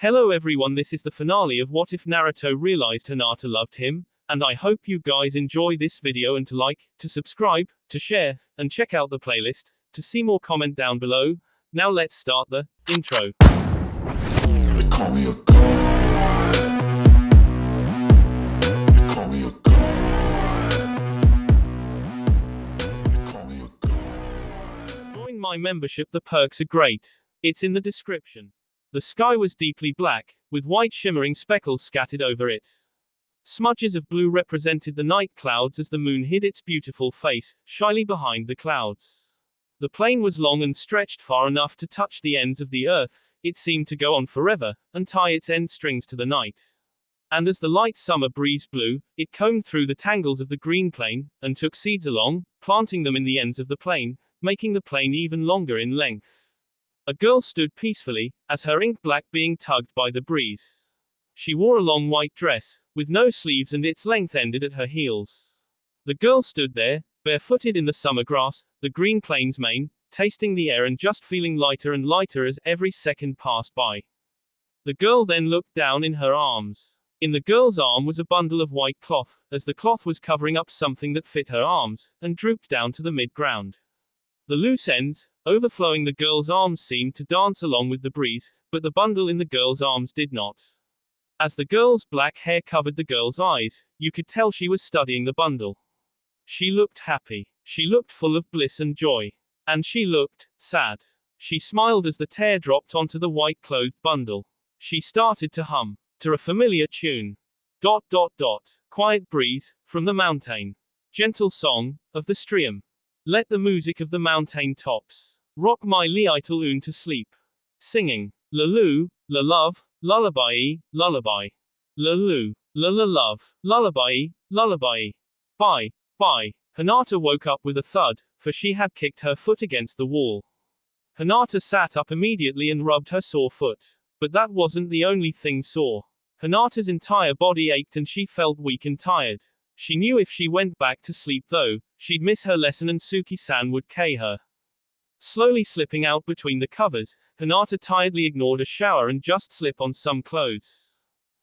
Hello everyone, this is the finale of What If Naruto Realized Hinata Loved Him, and I hope you guys enjoy this video and to like, to subscribe, to share, and check out the playlist, to see more comment down below. Now let's start the intro. They call me a god. They call me a god. They call me a god. Join my membership, the perks are great. It's in the description. The sky was deeply black, with white shimmering speckles scattered over it. Smudges of blue represented the night clouds as the moon hid its beautiful face, shyly behind the clouds. The plain was long and stretched far enough to touch the ends of the earth. It seemed to go on forever, and tie its end strings to the night. And as the light summer breeze blew, it combed through the tangles of the green plain, and took seeds along, planting them in the ends of the plain, making the plain even longer in length. A girl stood peacefully, as her ink-black being tugged by the breeze. She wore a long white dress, with no sleeves and its length ended at her heels. The girl stood there, barefooted in the summer grass, the green plain's mane, tasting the air and just feeling lighter and lighter as every second passed by. The girl then looked down in her arms. In the girl's arm was a bundle of white cloth, as the cloth was covering up something that fit her arms, and drooped down to the mid-ground. The loose ends, overflowing the girl's arms, seemed to dance along with the breeze, but the bundle in the girl's arms did not. As the girl's black hair covered the girl's eyes, you could tell she was studying the bundle. She looked happy. She looked full of bliss and joy. And she looked sad. She smiled as the tear dropped onto the white-clothed bundle. She started to hum, to a familiar tune. Quiet breeze, from the mountain. Gentle song, of the stream. Let the music of the mountain tops rock my little un to sleep. Singing. Lalu, la love, lullaby, lullaby. Lalu, la la love, lullaby, lullaby. Bye, bye. Hinata woke up with a thud, for she had kicked her foot against the wall. Hinata sat up immediately and rubbed her sore foot. But that wasn't the only thing sore. Hinata's entire body ached and she felt weak and tired. She knew if she went back to sleep though, she'd miss her lesson and Suki-san would K her. Slowly slipping out between the covers, Hinata tiredly ignored a shower and just slip on some clothes.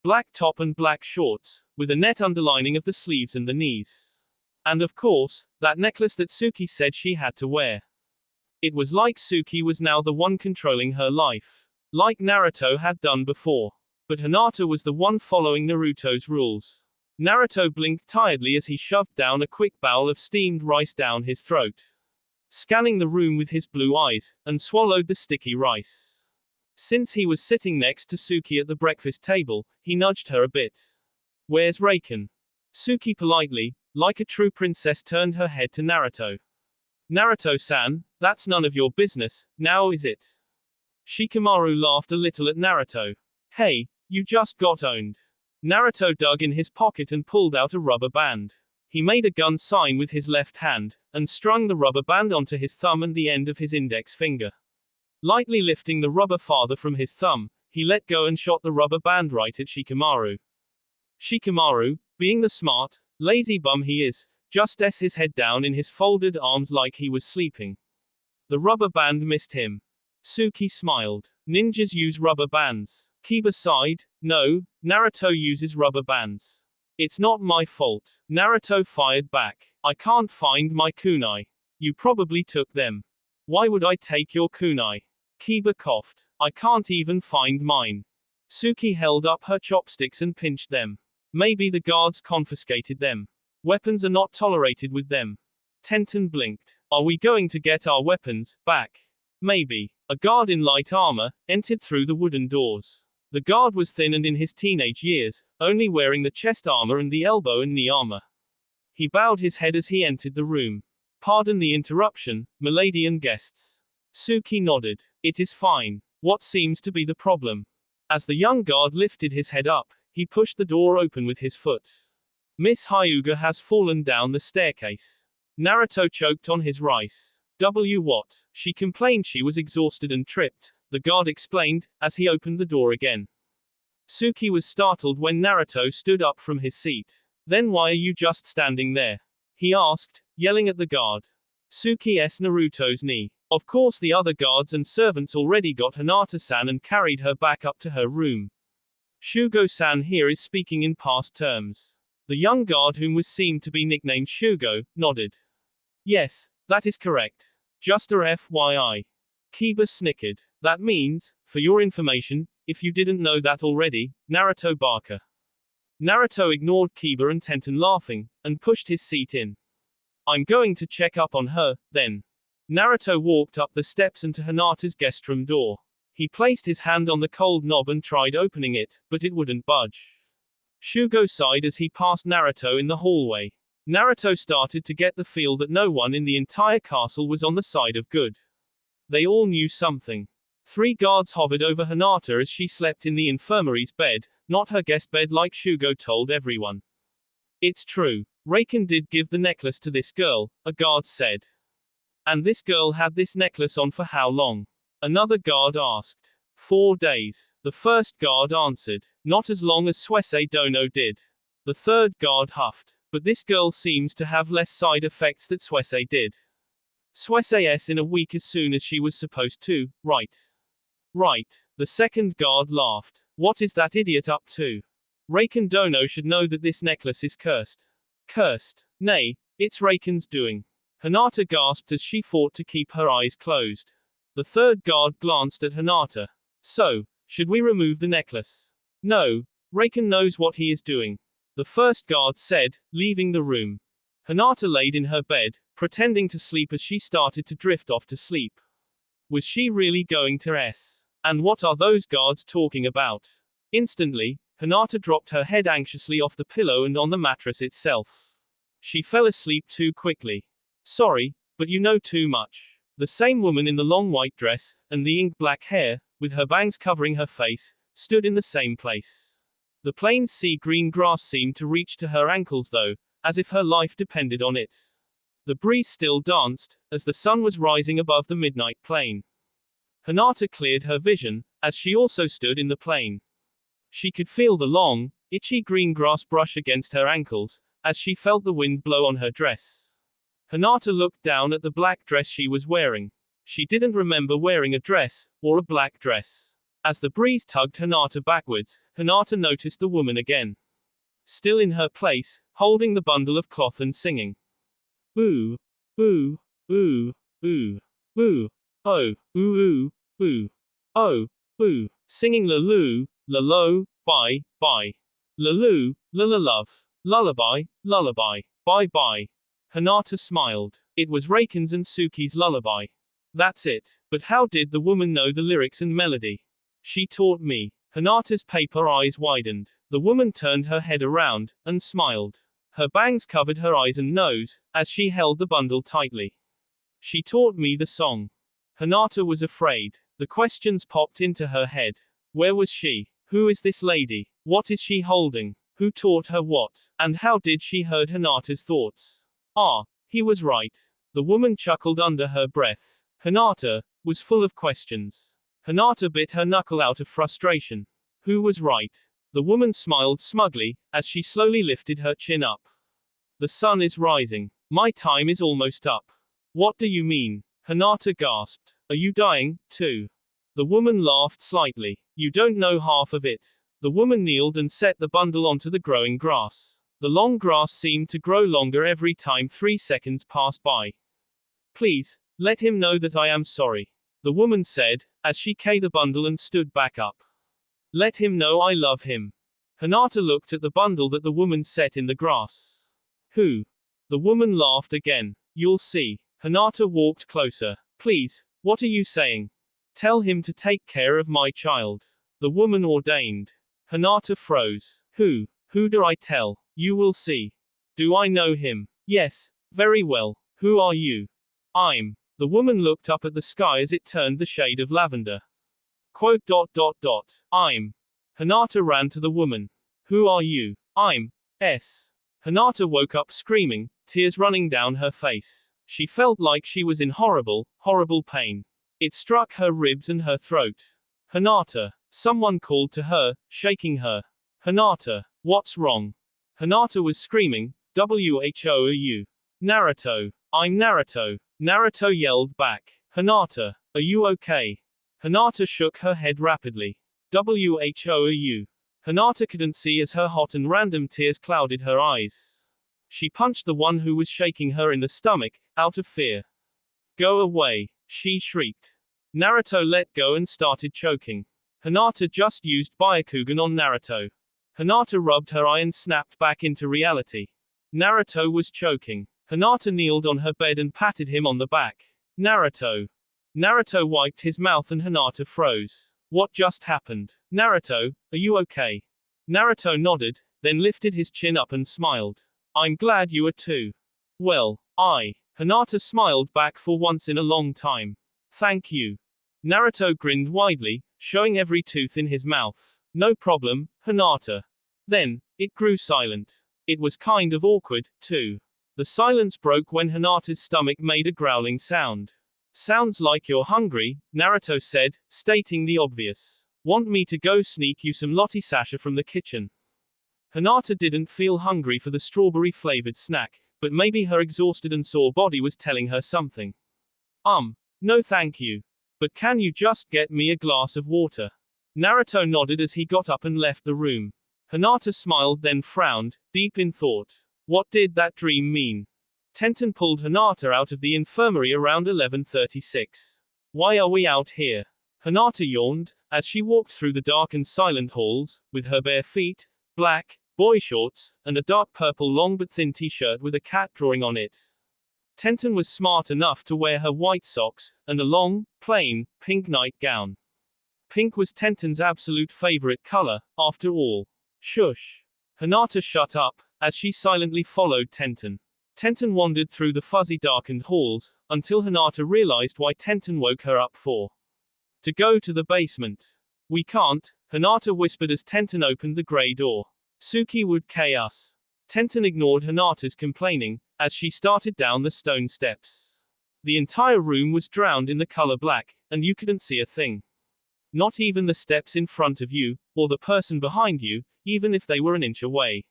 Black top and black shorts, with a net underlining of the sleeves and the knees. And of course, that necklace that Suki said she had to wear. It was like Suki was now the one controlling her life. Like Naruto had done before. But Hinata was the one following Naruto's rules. Naruto blinked tiredly as he shoved down a quick bowl of steamed rice down his throat. Scanning the room with his blue eyes, and swallowed the sticky rice. Since he was sitting next to Suki at the breakfast table, he nudged her a bit. Where's Raken? Suki politely, like a true princess, turned her head to Naruto. Naruto-san, that's none of your business, now is it? Shikamaru laughed a little at Naruto. Hey, you just got owned. Naruto dug in his pocket and pulled out a rubber band. He made a gun sign with his left hand, and strung the rubber band onto his thumb and the end of his index finger. Lightly lifting the rubber farther from his thumb, he let go and shot the rubber band right at Shikamaru. Shikamaru, being the smart, lazy bum he is, just s his head down in his folded arms like he was sleeping. The rubber band missed him. Suki smiled. Ninjas use rubber bands. Kiba sighed. No, Naruto uses rubber bands. It's not my fault. Naruto fired back. I can't find my kunai. You probably took them. Why would I take your kunai? Kiba coughed. I can't even find mine. Suki held up her chopsticks and pinched them. Maybe the guards confiscated them. Weapons are not tolerated with them. Tenten blinked. Are we going to get our weapons back? Maybe. A guard in light armor entered through the wooden doors. The guard was thin and in his teenage years, only wearing the chest armor and the elbow and knee armor. He bowed his head as he entered the room. Pardon the interruption, milady and guests. Suki nodded. It is fine. What seems to be the problem? As the young guard lifted his head up, he pushed the door open with his foot. Miss Hyuga has fallen down the staircase. Naruto choked on his rice. What? She complained she was exhausted and tripped, the guard explained, as he opened the door again. Suki was startled when Naruto stood up from his seat. Then why are you just standing there? He asked, yelling at the guard. Suki s Naruto's knee. Of course the other guards and servants already got Hinata-san and carried her back up to her room. Shugo-san here is speaking in past terms. The young guard whom was seen to be nicknamed Shugo, nodded. Yes, that is correct. Just a FYI. Kiba snickered. That means, for your information, if you didn't know that already, Naruto Baka. Naruto ignored Kiba and Tenten laughing, and pushed his seat in. I'm going to check up on her, then. Naruto walked up the steps and to Hinata's guest room door. He placed his hand on the cold knob and tried opening it, but it wouldn't budge. Shugo sighed as he passed Naruto in the hallway. Naruto started to get the feel that no one in the entire castle was on the side of good. They all knew something. 3 guards hovered over Hinata as she slept in the infirmary's bed, not her guest bed like Shugo told everyone. It's true. Raken did give the necklace to this girl, a guard said. And this girl had this necklace on for how long? Another guard asked. 4 days. The first guard answered. Not as long as Suisei Dono did. The third guard huffed. But this girl seems to have less side effects that Suisei did. Suisei's in a week as soon as she was supposed to, right? Right. The second guard laughed. What is that idiot up to? Raken Dono should know that this necklace is cursed. Cursed? Nay, it's Raken's doing. Hinata gasped as she fought to keep her eyes closed. The third guard glanced at Hinata. So, should we remove the necklace? No, Raken knows what he is doing. The first guard said, leaving the room. Hinata laid in her bed, pretending to sleep as she started to drift off to sleep. Was she really going to S? And what are those guards talking about? Instantly, Hinata dropped her head anxiously off the pillow and on the mattress itself. She fell asleep too quickly. Sorry, but you know too much. The same woman in the long white dress, and the ink black hair, with her bangs covering her face, stood in the same place. The plain sea green grass seemed to reach to her ankles though, as if her life depended on it. The breeze still danced, as the sun was rising above the midnight plain. Hinata cleared her vision, as she also stood in the plain. She could feel the long, itchy green grass brush against her ankles, as she felt the wind blow on her dress. Hinata looked down at the black dress she was wearing. She didn't remember wearing a dress, or a black dress. As the breeze tugged Hinata backwards, Hinata noticed the woman again. Still in her place, holding the bundle of cloth and singing. Ooh, ooh, ooh, ooh, ooh, oh, ooh, ooh, ooh, oh, ooh, singing Lalu, Lalo, bye, bye. Lalu, Lala love, lullaby, lullaby, bye bye. Hinata smiled. It was Raken's and Suki's lullaby. That's it. But how did the woman know the lyrics and melody? She taught me. Hinata's paper eyes widened. The woman turned her head around, and smiled. Her bangs covered her eyes and nose, as she held the bundle tightly. She taught me the song. Hinata was afraid. The questions popped into her head. Where was she? Who is this lady? What is she holding? Who taught her what? And how did she heard Hinata's thoughts? Ah, he was right. The woman chuckled under her breath. Hinata was full of questions. Hinata bit her knuckle out of frustration. Who was right? The woman smiled smugly, as she slowly lifted her chin up. The sun is rising. My time is almost up. What do you mean? Hinata gasped. Are you dying, too? The woman laughed slightly. You don't know half of it. The woman kneeled and set the bundle onto the growing grass. The long grass seemed to grow longer every time 3 seconds passed by. Please, let him know that I am sorry. The woman said, as she carried the bundle and stood back up. Let him know I love him. Hinata looked at the bundle that the woman set in the grass. Who? The woman laughed again. You'll see. Hinata walked closer. Please, what are you saying? Tell him to take care of my child. The woman ordained. Hinata froze. Who? Who do I tell? You will see. Do I know him? Yes, very well. Who are you? I'm. The woman looked up at the sky as it turned the shade of lavender. Quote. I'm. Hinata ran to the woman. Who are you? I'm. S. Hinata woke up screaming, tears running down her face. She felt like she was in horrible, horrible pain. It struck her ribs and her throat. Hinata. Someone called to her, shaking her. Hinata. What's wrong? Hinata was screaming, Who are you? Naruto. I'm Naruto. Naruto yelled back. Hinata, are you okay? Hinata shook her head rapidly. Who are you? Hinata couldn't see as her hot and random tears clouded her eyes. She punched the one who was shaking her in the stomach, out of fear. Go away, she shrieked. Naruto let go and started choking. Hinata just used Byakugan on Naruto. Hinata rubbed her eye and snapped back into reality. Naruto was choking. Hinata kneeled on her bed and patted him on the back. Naruto. Naruto wiped his mouth and Hinata froze. What just happened? Naruto, are you okay? Naruto nodded, then lifted his chin up and smiled. I'm glad you are too. Well, Hinata smiled back for once in a long time. Thank you. Naruto grinned widely, showing every tooth in his mouth. No problem, Hinata. Then, it grew silent. It was kind of awkward, too. The silence broke when Hinata's stomach made a growling sound. Sounds like you're hungry, Naruto said, stating the obvious. Want me to go sneak you some Lottie Sasha from the kitchen? Hinata didn't feel hungry for the strawberry-flavored snack, but maybe her exhausted and sore body was telling her something. No thank you. But can you just get me a glass of water? Naruto nodded as he got up and left the room. Hinata smiled then frowned, deep in thought. What did that dream mean? Tenten pulled Hinata out of the infirmary around 11:36. Why are we out here? Hinata yawned, as she walked through the dark and silent halls, with her bare feet, black, boy shorts, and a dark purple long but thin t-shirt with a cat drawing on it. Tenten was smart enough to wear her white socks, and a long, plain, pink nightgown. Pink was Tenten's absolute favorite color, after all. Shush. Hinata shut up, as she silently followed Tenten. Tenten wandered through the fuzzy darkened halls, until Hinata realized why Tenten woke her up for. To go to the basement. We can't, Hinata whispered as Tenten opened the gray door. Suki would kill us. Tenten ignored Hinata's complaining, as she started down the stone steps. The entire room was drowned in the color black, and you couldn't see a thing. Not even the steps in front of you, or the person behind you, even if they were an inch away.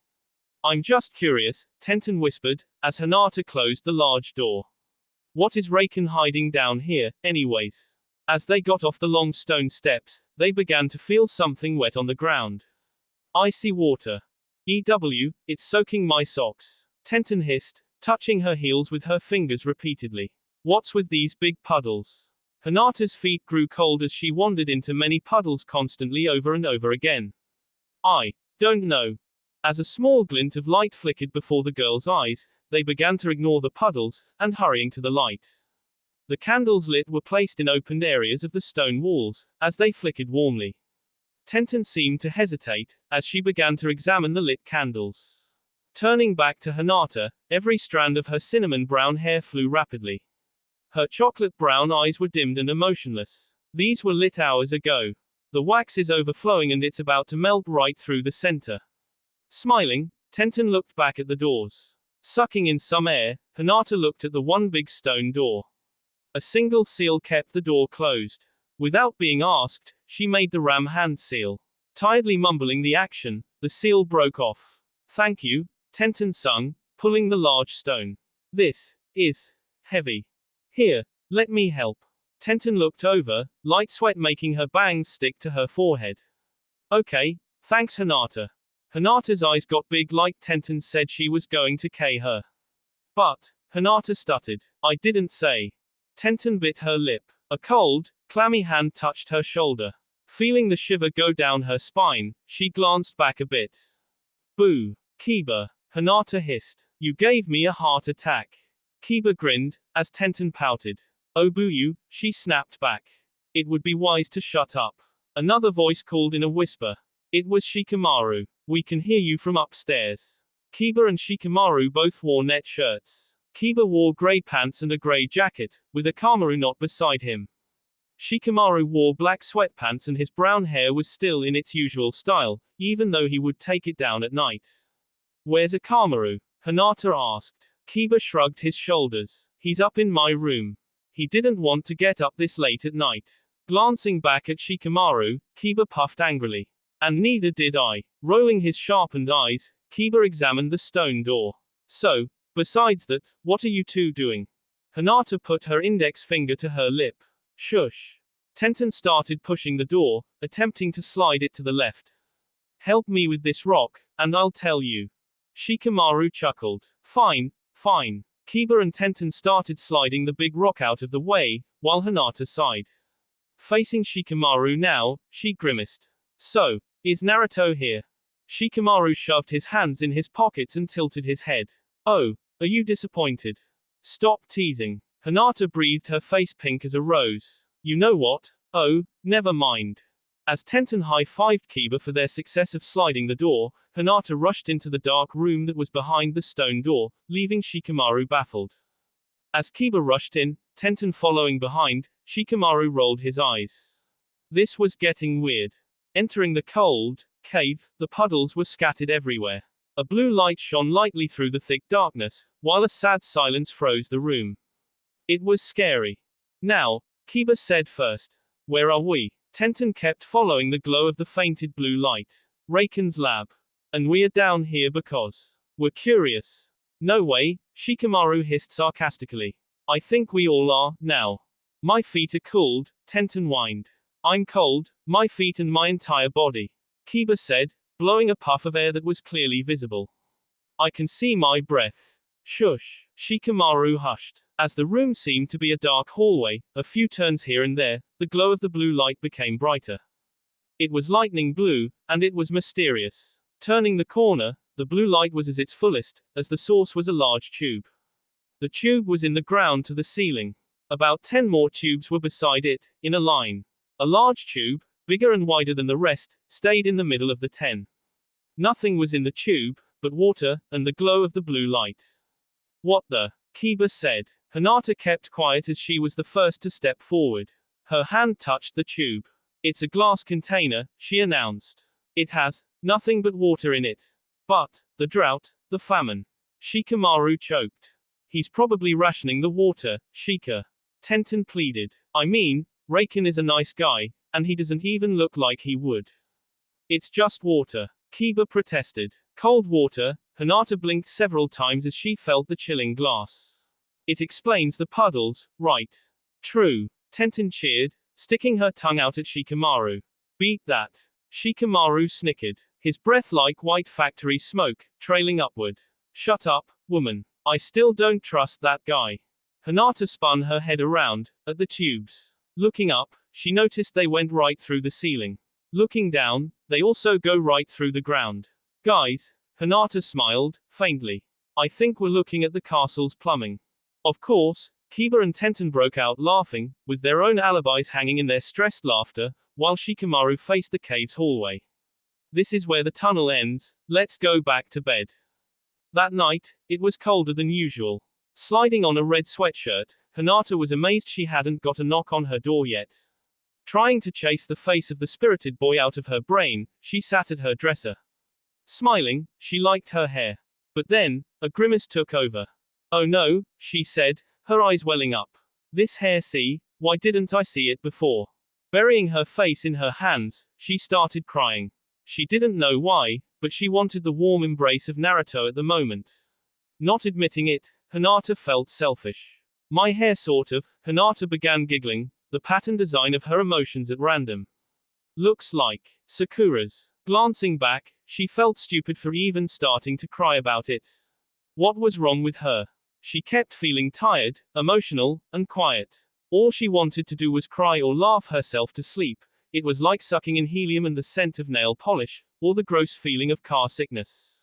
I'm just curious, Tenten whispered, as Hinata closed the large door. What is Raken hiding down here, anyways? As they got off the long stone steps, they began to feel something wet on the ground. Icy water. It's soaking my socks. Tenten hissed, touching her heels with her fingers repeatedly. What's with these big puddles? Hinata's feet grew cold as she wandered into many puddles constantly over and over again. I don't know. As a small glint of light flickered before the girl's eyes, they began to ignore the puddles, and hurrying to the light. The candles lit were placed in opened areas of the stone walls, as they flickered warmly. Tenten seemed to hesitate, as she began to examine the lit candles. Turning back to Hinata, every strand of her cinnamon brown hair flew rapidly. Her chocolate brown eyes were dimmed and emotionless. These were lit hours ago. The wax is overflowing and it's about to melt right through the center. Smiling, Tenten looked back at the doors. Sucking in some air, Hinata looked at the one big stone door. A single seal kept the door closed. Without being asked, she made the ram hand seal. Tiredly mumbling the action, the seal broke off. Thank you, Tenten sung, pulling the large stone. This is heavy. Here, let me help. Tenten looked over, light sweat making her bangs stick to her forehead. Okay, thanks Hinata. Hinata's eyes got big like Tenten said she was going to kill her. But, Hinata stuttered. I didn't say. Tenten bit her lip. A cold, clammy hand touched her shoulder. Feeling the shiver go down her spine, she glanced back a bit. Boo. Kiba. Hinata hissed. You gave me a heart attack. Kiba grinned, as Tenten pouted. Oh boo you, she snapped back. It would be wise to shut up. Another voice called in a whisper. It was Shikamaru. We can hear you from upstairs. Kiba and Shikamaru both wore net shirts. Kiba wore gray pants and a gray jacket, with a Kamaru knot beside him. Shikamaru wore black sweatpants and his brown hair was still in its usual style, even though he would take it down at night. Where's a Kamaru? Hinata asked. Kiba shrugged his shoulders. He's up in my room. He didn't want to get up this late at night. Glancing back at Shikamaru, Kiba puffed angrily. And neither did I. Rolling his sharpened eyes, Kiba examined the stone door. So, besides that, what are you two doing? Hinata put her index finger to her lip. Shush. Tenten started pushing the door, attempting to slide it to the left. Help me with this rock, and I'll tell you. Shikamaru chuckled. Fine, fine. Kiba and Tenten started sliding the big rock out of the way, while Hinata sighed. Facing Shikamaru now, she grimaced. So, is Naruto here? Shikamaru shoved his hands in his pockets and tilted his head. Oh, are you disappointed? Stop teasing. Hinata breathed, her face pink as a rose. You know what? Oh, never mind. As Tenten high-fived Kiba for their success of sliding the door, Hinata rushed into the dark room that was behind the stone door, leaving Shikamaru baffled. As Kiba rushed in, Tenten following behind, Shikamaru rolled his eyes. This was getting weird. Entering the cold cave, the puddles were scattered everywhere. A blue light shone lightly through the thick darkness, while a sad silence froze the room. It was scary. Now, Kiba said first. Where are we? Tenten kept following the glow of the fainted blue light. Reiken's lab. And we are down here because we're curious. No way, Shikamaru hissed sarcastically. I think we all are, now. My feet are cooled, Tenten whined. I'm cold, my feet and my entire body. Kiba said, blowing a puff of air that was clearly visible. I can see my breath. Shush. Shikamaru hushed. As the room seemed to be a dark hallway, a few turns here and there, the glow of the blue light became brighter. It was lightning blue, and it was mysterious. Turning the corner, the blue light was at its fullest, as the source was a large tube. The tube was in the ground to the ceiling. About 10 more tubes were beside it, in a line. A large tube, bigger and wider than the rest, stayed in the middle of the 10. Nothing was in the tube, but water, and the glow of the blue light. What the? Kiba said. Hinata kept quiet as she was the first to step forward. Her hand touched the tube. It's a glass container, she announced. It has nothing but water in it. But the drought, the famine. Shikamaru choked. He's probably rationing the water, Shika. Tenten pleaded. I mean, Reiken is a nice guy, and he doesn't even look like he would. It's just water. Kiba protested. Cold water. Hinata blinked several times as she felt the chilling glass. It explains the puddles, right? True. Tenten cheered, sticking her tongue out at Shikamaru. Beat that. Shikamaru snickered, his breath like white factory smoke, trailing upward. Shut up, woman. I still don't trust that guy. Hinata spun her head around, at the tubes. Looking up, she noticed they went right through the ceiling. Looking down, they also go right through the ground. Guys, Hinata smiled, faintly. I think we're looking at the castle's plumbing. Of course, Kiba and Tenten broke out laughing, with their own alibis hanging in their stressed laughter, while Shikamaru faced the cave's hallway. This is where the tunnel ends, let's go back to bed. That night, it was colder than usual. Sliding on a red sweatshirt, Hinata was amazed she hadn't got a knock on her door yet. Trying to chase the face of the spirited boy out of her brain, she sat at her dresser. Smiling, she liked her hair. But then, a grimace took over. Oh no, she said, her eyes welling up. This hair, see, why didn't I see it before? Burying her face in her hands, she started crying. She didn't know why, but she wanted the warm embrace of Naruto at the moment. Not admitting it, Hinata felt selfish. My hair sort of, Hinata began giggling, the pattern design of her emotions at random. Looks like Sakura's. Glancing back, she felt stupid for even starting to cry about it. What was wrong with her? She kept feeling tired, emotional, and quiet. All she wanted to do was cry or laugh herself to sleep. It was like sucking in helium and the scent of nail polish, or the gross feeling of car sickness.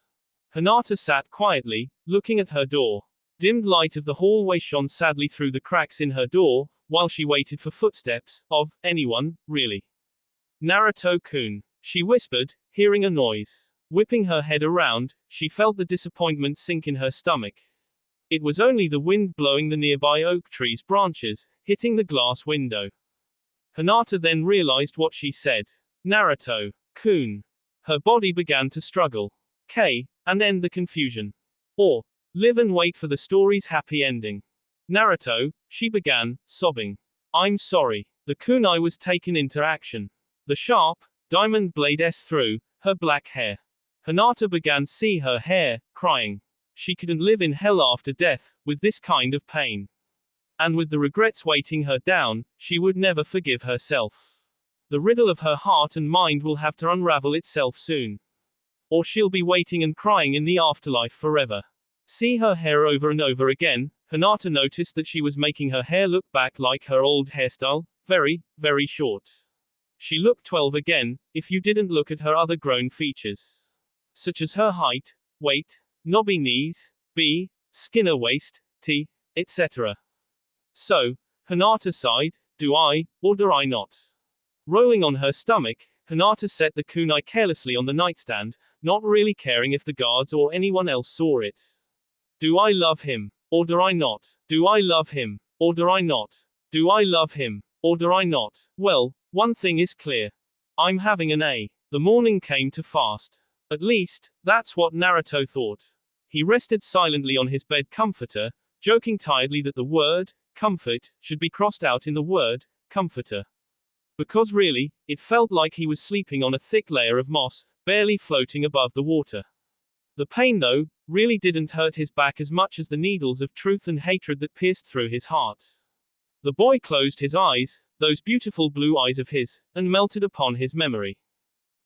Hinata sat quietly, looking at her door. Dimmed light of the hallway shone sadly through the cracks in her door, while she waited for footsteps, of anyone, really. Naruto-kun, she whispered, hearing a noise. Whipping her head around, she felt the disappointment sink in her stomach. It was only the wind blowing the nearby oak tree's branches, hitting the glass window. Hinata then realized what she said. Naruto-kun. Her body began to struggle. And end the confusion. Or, live and wait for the story's happy ending. Naruto, she began, sobbing. I'm sorry. The kunai was taken into action. The sharp, diamond blade through her black hair. Hinata began see her hair, crying. She couldn't live in hell after death, with this kind of pain. And with the regrets weighting her down, she would never forgive herself. The riddle of her heart and mind will have to unravel itself soon. Or she'll be waiting and crying in the afterlife forever. See her hair over and over again. Hinata noticed that she was making her hair look back like her old hairstyle, very, very short. She looked 12 again, if you didn't look at her other grown features. Such as her height, weight, knobby knees, b, skinner waist, t, etc. So, Hinata sighed, do I, or do I not? Rolling on her stomach, Hinata set the kunai carelessly on the nightstand, not really caring if the guards or anyone else saw it. Do I love him? Or do I not? Do I love him? Or do I not? Do I love him? Or do I not? Well, one thing is clear. I'm having an A. The morning came too fast. At least, that's what Naruto thought. He rested silently on his bed comforter, joking tiredly that the word, comfort, should be crossed out in the word, comforter. Because really, it felt like he was sleeping on a thick layer of moss, barely floating above the water. The pain, though, really didn't hurt his back as much as the needles of truth and hatred that pierced through his heart. The boy closed his eyes, those beautiful blue eyes of his, and melted upon his memory.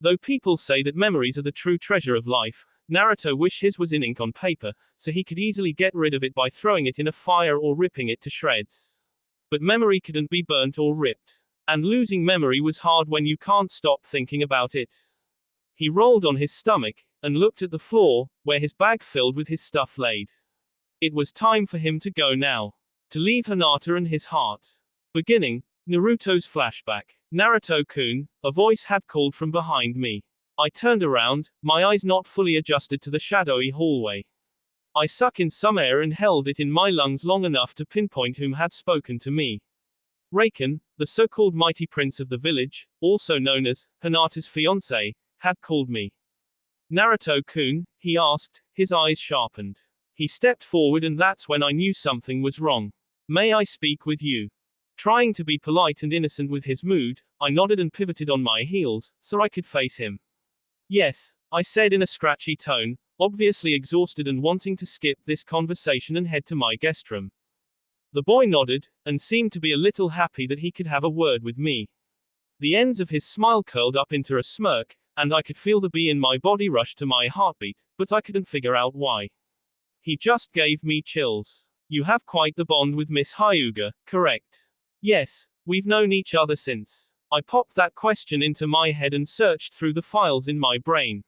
Though people say that memories are the true treasure of life, Naruto wished his was in ink on paper, so he could easily get rid of it by throwing it in a fire or ripping it to shreds. But memory couldn't be burnt or ripped. And losing memory was hard when you can't stop thinking about it. He rolled on his stomach, and looked at the floor, where his bag filled with his stuff laid. It was time for him to go now. To leave Hinata and his heart. Beginning, Naruto's flashback. Naruto-kun, a voice had called from behind me. I turned around, my eyes not fully adjusted to the shadowy hallway. I sucked in some air and held it in my lungs long enough to pinpoint whom had spoken to me. Raikon, the so-called mighty prince of the village, also known as Hinata's fiancé, had called me. Naruto-kun, he asked, his eyes sharpened. He stepped forward and that's when I knew something was wrong. May I speak with you? Trying to be polite and innocent with his mood, I nodded and pivoted on my heels, so I could face him. Yes, I said in a scratchy tone, obviously exhausted and wanting to skip this conversation and head to my guest room. The boy nodded, and seemed to be a little happy that he could have a word with me. The ends of his smile curled up into a smirk, and I could feel the bee in my body rush to my heartbeat, but I couldn't figure out why. He just gave me chills. You have quite the bond with Miss Hyuga, correct? Yes, we've known each other since. I popped that question into my head and searched through the files in my brain.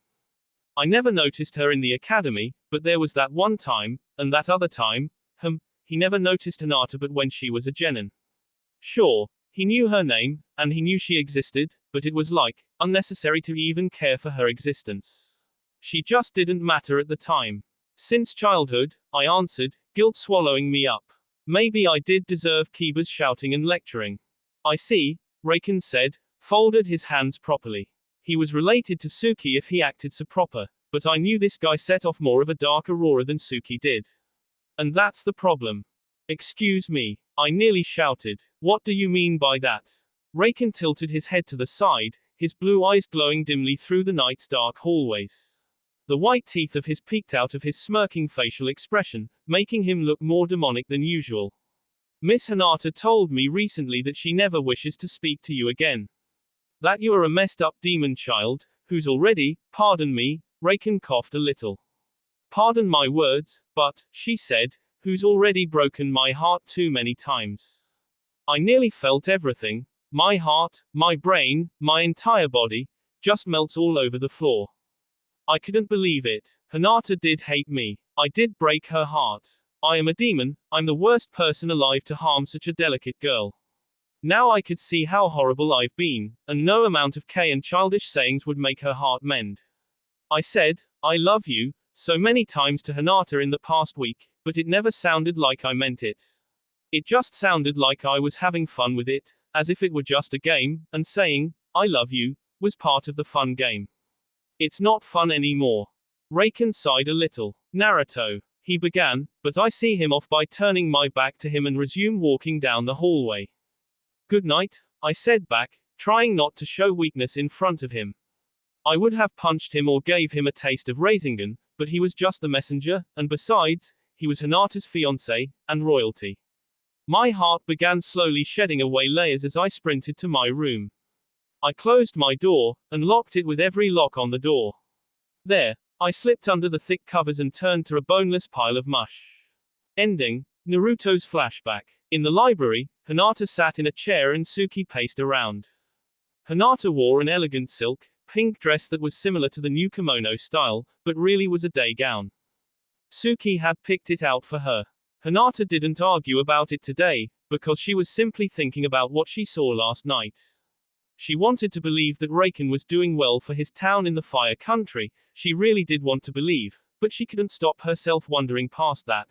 I never noticed her in the academy, but there was that one time, and that other time, he never noticed Hinata but when she was a genin. Sure, he knew her name, and he knew she existed, but it was like, unnecessary to even care for her existence. She just didn't matter at the time. Since childhood, I answered, guilt swallowing me up. Maybe I did deserve Kiba's shouting and lecturing. I see, Raikon said, folded his hands properly. He was related to Suki if he acted so proper, but I knew this guy set off more of a dark aurora than Suki did. And that's the problem. Excuse me, I nearly shouted. What do you mean by that? Raikon tilted his head to the side, his blue eyes glowing dimly through the night's dark hallways. The white teeth of his peeked out of his smirking facial expression, making him look more demonic than usual. Miss Hinata told me recently that she never wishes to speak to you again. That you are a messed up demon child, who's already, pardon me, Raikon coughed a little. Pardon my words, but, she said, who's already broken my heart too many times. I nearly felt everything, my heart, my brain, my entire body, just melts all over the floor. I couldn't believe it. Hinata did hate me. I did break her heart. I am a demon, I'm the worst person alive to harm such a delicate girl. Now I could see how horrible I've been, and no amount of K and childish sayings would make her heart mend. I said, I love you, so many times to Hinata in the past week, but it never sounded like I meant it. It just sounded like I was having fun with it, as if it were just a game, and saying, I love you, was part of the fun game. It's not fun anymore. Raikon sighed a little. Naruto, he began, but I see him off by turning my back to him and resume walking down the hallway. Good night, I said back, trying not to show weakness in front of him. I would have punched him or gave him a taste of Rasengan, but he was just the messenger, and besides, he was Hinata's fiancé, and royalty. My heart began slowly shedding away layers as I sprinted to my room. I closed my door, and locked it with every lock on the door. There, I slipped under the thick covers and turned to a boneless pile of mush. Ending, Naruto's flashback. In the library, Hinata sat in a chair and Suki paced around. Hinata wore an elegant silk, pink dress that was similar to the new kimono style, but really was a day gown. Suki had picked it out for her. Hinata didn't argue about it today, because she was simply thinking about what she saw last night. She wanted to believe that Raken was doing well for his town in the Fire Country, she really did want to believe, but she couldn't stop herself wondering past that.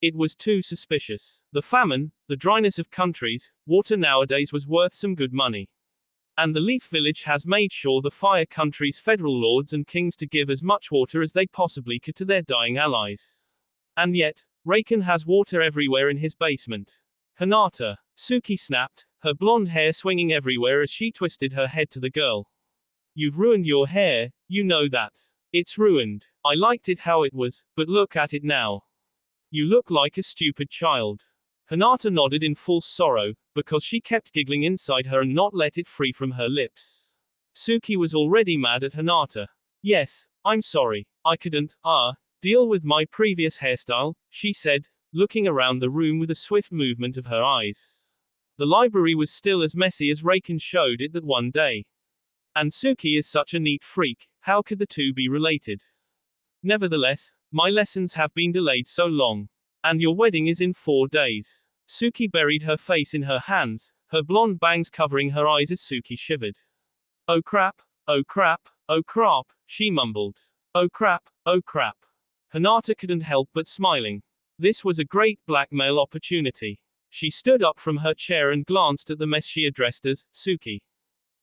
It was too suspicious. The famine, the dryness of countries, water nowadays was worth some good money. And the Leaf Village has made sure the Fire Country's federal lords and kings to give as much water as they possibly could to their dying allies. And yet, Raken has water everywhere in his basement. Hinata. Suki snapped, her blonde hair swinging everywhere as she twisted her head to the girl. You've ruined your hair, you know that. It's ruined. I liked it how it was, but look at it now. You look like a stupid child. Hinata nodded in false sorrow, because she kept giggling inside her and not let it free from her lips. Suki was already mad at Hinata. Yes, I'm sorry. I couldn't, deal with my previous hairstyle, she said, looking around the room with a swift movement of her eyes. The library was still as messy as Raken showed it that one day. And Suki is such a neat freak, how could the two be related? Nevertheless, my lessons have been delayed so long. And your wedding is in 4 days. Suki buried her face in her hands, her blonde bangs covering her eyes as Suki shivered. Oh crap, oh crap, oh crap, she mumbled. Oh crap, oh crap. Hinata couldn't help but smiling. This was a great blackmail opportunity. She stood up from her chair and glanced at the mess she addressed as Suki.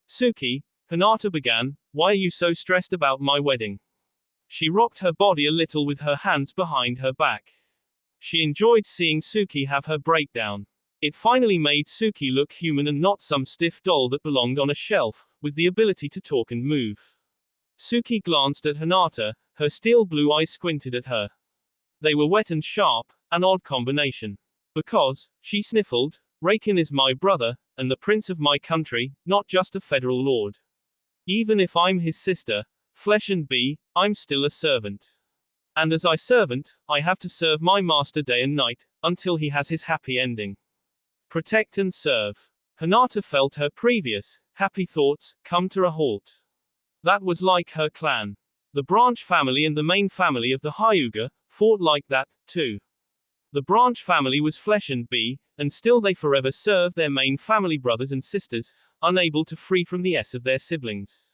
Suki, Hinata began, why are you so stressed about my wedding? She rocked her body a little with her hands behind her back. She enjoyed seeing Suki have her breakdown. It finally made Suki look human and not some stiff doll that belonged on a shelf, with the ability to talk and move. Suki glanced at Hinata, her steel blue eyes squinted at her. They were wet and sharp, an odd combination. Because, she sniffled, Raken is my brother, and the prince of my country, not just a federal lord. Even if I'm his sister, flesh and be, I'm still a servant. And as I servant, I have to serve my master day and night, until he has his happy ending. Protect and serve. Hinata felt her previous, happy thoughts, come to a halt. That was like her clan. The branch family and the main family of the Hyuga, fought like that, too. The branch family was flesh and be, and still they forever served their main family brothers and sisters, unable to free from the S of their siblings.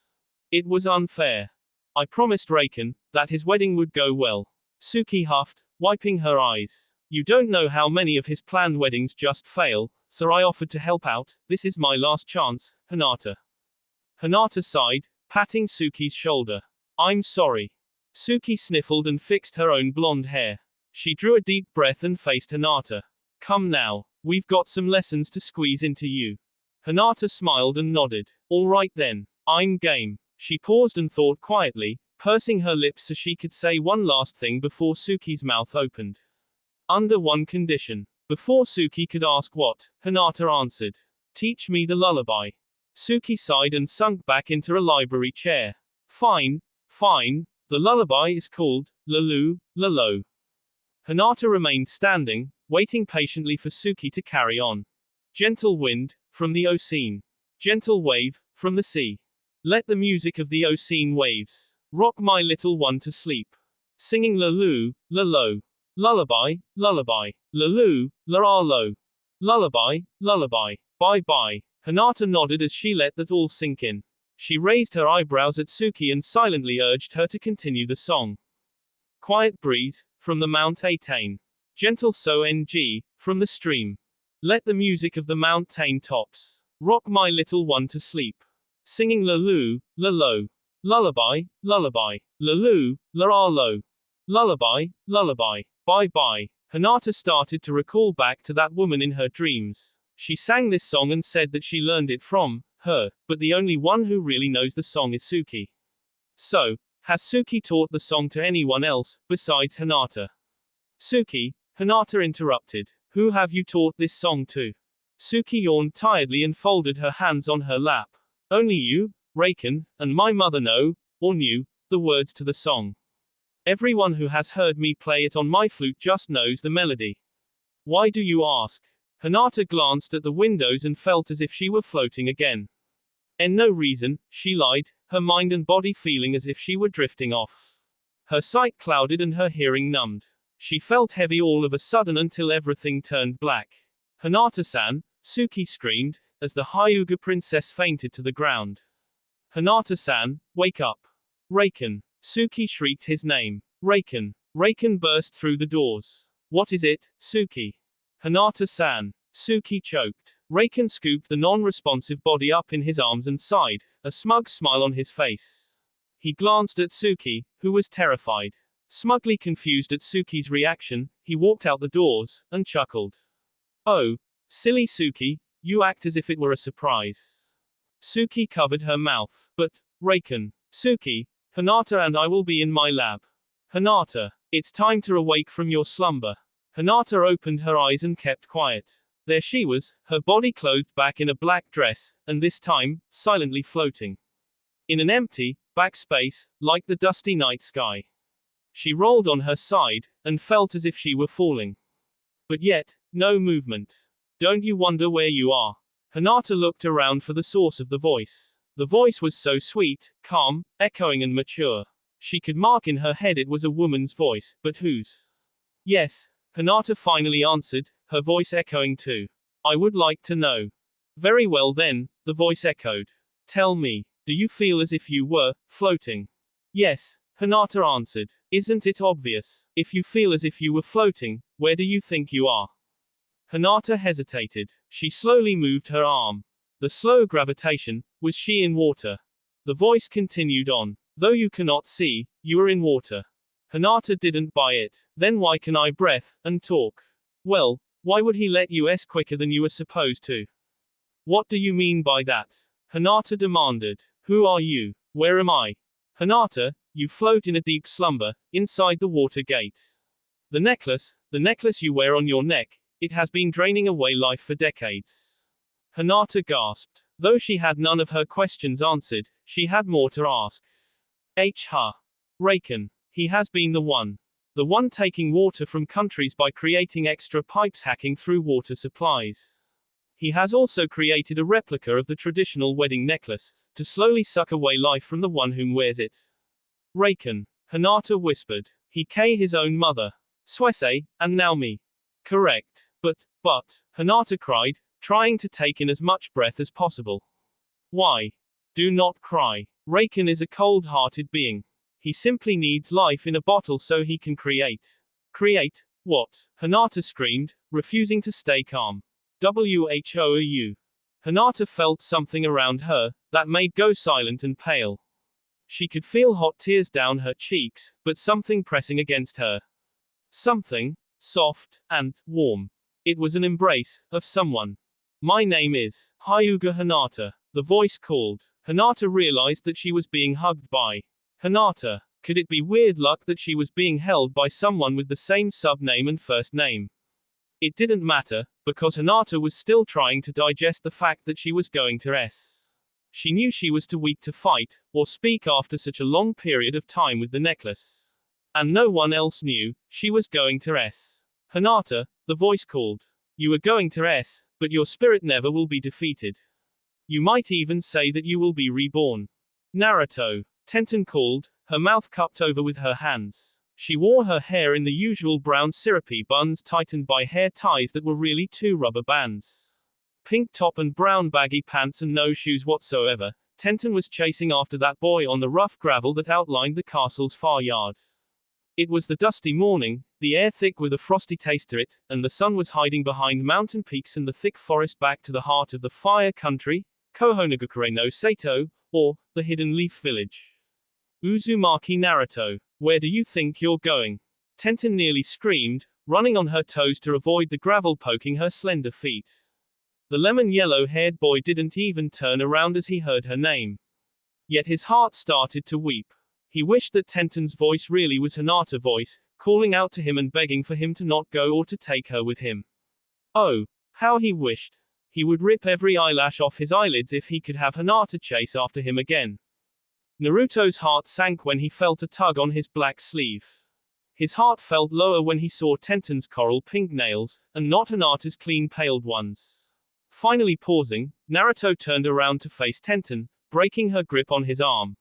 It was unfair. I promised Raken, that his wedding would go well. Suki huffed, wiping her eyes. You don't know how many of his planned weddings just fail, so I offered to help out, this is my last chance, Hinata. Hinata sighed, patting Suki's shoulder. I'm sorry. Suki sniffled and fixed her own blonde hair. She drew a deep breath and faced Hinata. Come now, we've got some lessons to squeeze into you. Hinata smiled and nodded. All right then, I'm game. She paused and thought quietly, pursing her lips so she could say one last thing before Suki's mouth opened. Under one condition. Before Suki could ask what, Hinata answered. Teach me the lullaby. Suki sighed and sunk back into a library chair. Fine, fine, the lullaby is called, Lalu, Lalo. Hinata remained standing, waiting patiently for Suki to carry on. Gentle wind, from the ocean. Gentle wave, from the sea. Let the music of the ocean waves rock my little one to sleep. Singing Lalu, Lalo. Lullaby, lullaby. Lalu, la-la-lo. Lullaby, lullaby. Bye-bye. Hinata nodded as she let that all sink in. She raised her eyebrows at Suki and silently urged her to continue the song. Quiet breeze, from the Mount Atane. Gentle song, from the stream. Let the music of the mountain tops rock my little one to sleep. Singing Lalu, Lalo. Lullaby, lullaby. Lalu, la-la-lo. Lullaby, lullaby. Bye-bye. Hinata started to recall back to that woman in her dreams. She sang this song and said that she learned it from her, but the only one who really knows the song is Suki. So, has Suki taught the song to anyone else, besides Hinata? Suki, Hinata interrupted. Who have you taught this song to? Suki yawned tiredly and folded her hands on her lap. Only you, Reiken, and my mother know, or knew, the words to the song. Everyone who has heard me play it on my flute just knows the melody. Why do you ask? Hinata glanced at the windows and felt as if she were floating again. And no reason, she lied, her mind and body feeling as if she were drifting off. Her sight clouded and her hearing numbed. She felt heavy all of a sudden until everything turned black. Hinata-san, Suki screamed, as the Hyuga princess fainted to the ground. Hinata-san, wake up. Reiken. Suki shrieked his name. Reiken. Reiken burst through the doors. What is it, Suki? Hinata-san. Suki choked. Reiken scooped the non-responsive body up in his arms and sighed, a smug smile on his face. He glanced at Suki, who was terrified. Smugly confused at Suki's reaction, he walked out the doors, and chuckled. Oh, silly Suki, you act as if it were a surprise. Suki covered her mouth. But, Reiken. Suki, Hinata and I will be in my lab. Hinata, it's time to awake from your slumber. Hinata opened her eyes and kept quiet. There she was, her body clothed back in a black dress, and this time, silently floating. In an empty, back space, like the dusty night sky. She rolled on her side, and felt as if she were falling. But yet, no movement. Don't you wonder where you are? Hinata looked around for the source of the voice. The voice was so sweet, calm, echoing and mature. She could mark in her head it was a woman's voice, but whose? Yes, Hinata finally answered, her voice echoing too. I would like to know. Very well then, the voice echoed. Tell me, do you feel as if you were floating? Yes, Hinata answered. Isn't it obvious? If you feel as if you were floating, where do you think you are? Hinata hesitated. She slowly moved her arm. The slow gravitation, was she in water? The voice continued on. Though you cannot see, you are in water. Hinata didn't buy it. Then why can I breath, and talk? Well, why would he let you quicker than you are supposed to? What do you mean by that? Hinata demanded. Who are you? Where am I? Hinata, you float in a deep slumber, inside the water gate. The necklace you wear on your neck, it has been draining away life for decades. Hinata gasped. Though she had none of her questions answered, she had more to ask. Reiken. He has been the one. The one taking water from countries by creating extra pipes hacking through water supplies. He has also created a replica of the traditional wedding necklace, to slowly suck away life from the one whom wears it. Reiken. Hinata whispered. He his own mother. Suese, and now me. Correct. But, Hinata cried, trying to take in as much breath as possible. Why? Do not cry. Reiken is a cold-hearted being. He simply needs life in a bottle so he can create. Create? What? Hinata screamed, refusing to stay calm. Whou. Hinata felt something around her, that made go silent and pale. She could feel hot tears down her cheeks, but something pressing against her. Something, soft, and warm. It was an embrace, of someone. My name is Hyuga Hinata. The voice called. Hinata realized that she was being hugged by Hinata. Could it be weird luck that she was being held by someone with the same sub-name and first name? It didn't matter, because Hinata was still trying to digest the fact that she was going to S. She knew she was too weak to fight, or speak after such a long period of time with the necklace. And no one else knew, she was going to S. Hinata, the voice called. You are going to S, but your spirit never will be defeated. You might even say that you will be reborn. Naruto. Tenten called, her mouth cupped over with her hands. She wore her hair in the usual brown syrupy buns tightened by hair ties that were really 2 rubber bands. Pink top and brown baggy pants and no shoes whatsoever, Tenten was chasing after that boy on the rough gravel that outlined the castle's far yard. It was the dusty morning, the air thick with a frosty taste to it, and the sun was hiding behind mountain peaks and the thick forest back to the heart of the fire country, Kohonogakure no Sato, or, the Hidden Leaf Village. Uzumaki Naruto, where do you think you're going? Tenten nearly screamed, running on her toes to avoid the gravel poking her slender feet. The lemon-yellow-haired boy didn't even turn around as he heard her name. Yet his heart started to weep. He wished that Tenten's voice really was Hinata's voice, calling out to him and begging for him to not go or to take her with him. Oh, how he wished. He would rip every eyelash off his eyelids if he could have Hinata chase after him again. Naruto's heart sank when he felt a tug on his black sleeve. His heart felt lower when he saw Tenten's coral pink nails, and not Hinata's clean paled ones. Finally pausing, Naruto turned around to face Tenten, breaking her grip on his arm.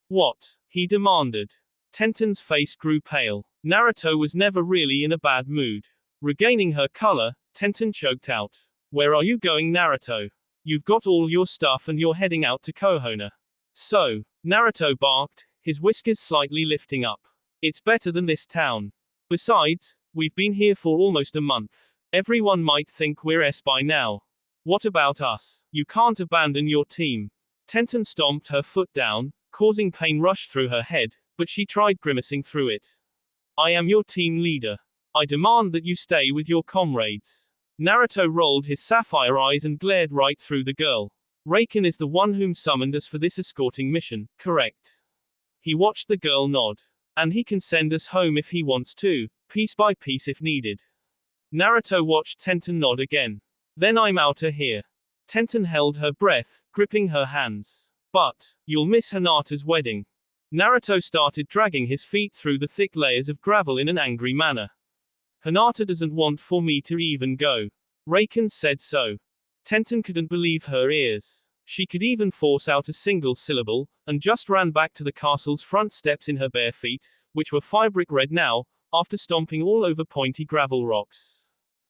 What? He demanded. Tenten's face grew pale. Naruto was never really in a bad mood. Regaining her color, Tenten choked out. Where are you going, Naruto? You've got all your stuff and you're heading out to Konoha. So, Naruto barked, his whiskers slightly lifting up. It's better than this town. Besides, we've been here for almost a month. Everyone might think we're S by now. What about us? You can't abandon your team. Tenten stomped her foot down, causing pain rush through her head, but she tried grimacing through it. I am your team leader. I demand that you stay with your comrades. Naruto rolled his sapphire eyes and glared right through the girl. Raikon is the one whom summoned us for this escorting mission, correct? He watched the girl nod. And he can send us home if he wants to, piece by piece if needed. Naruto watched Tenten nod again. Then I'm outta here. Tenten held her breath, gripping her hands. But, you'll miss Hinata's wedding. Naruto started dragging his feet through the thick layers of gravel in an angry manner. Hinata doesn't want for me to even go. Raikon said so. Tenten couldn't believe her ears. She could even force out a single syllable, and just ran back to the castle's front steps in her bare feet, which were firebrick red now, after stomping all over pointy gravel rocks.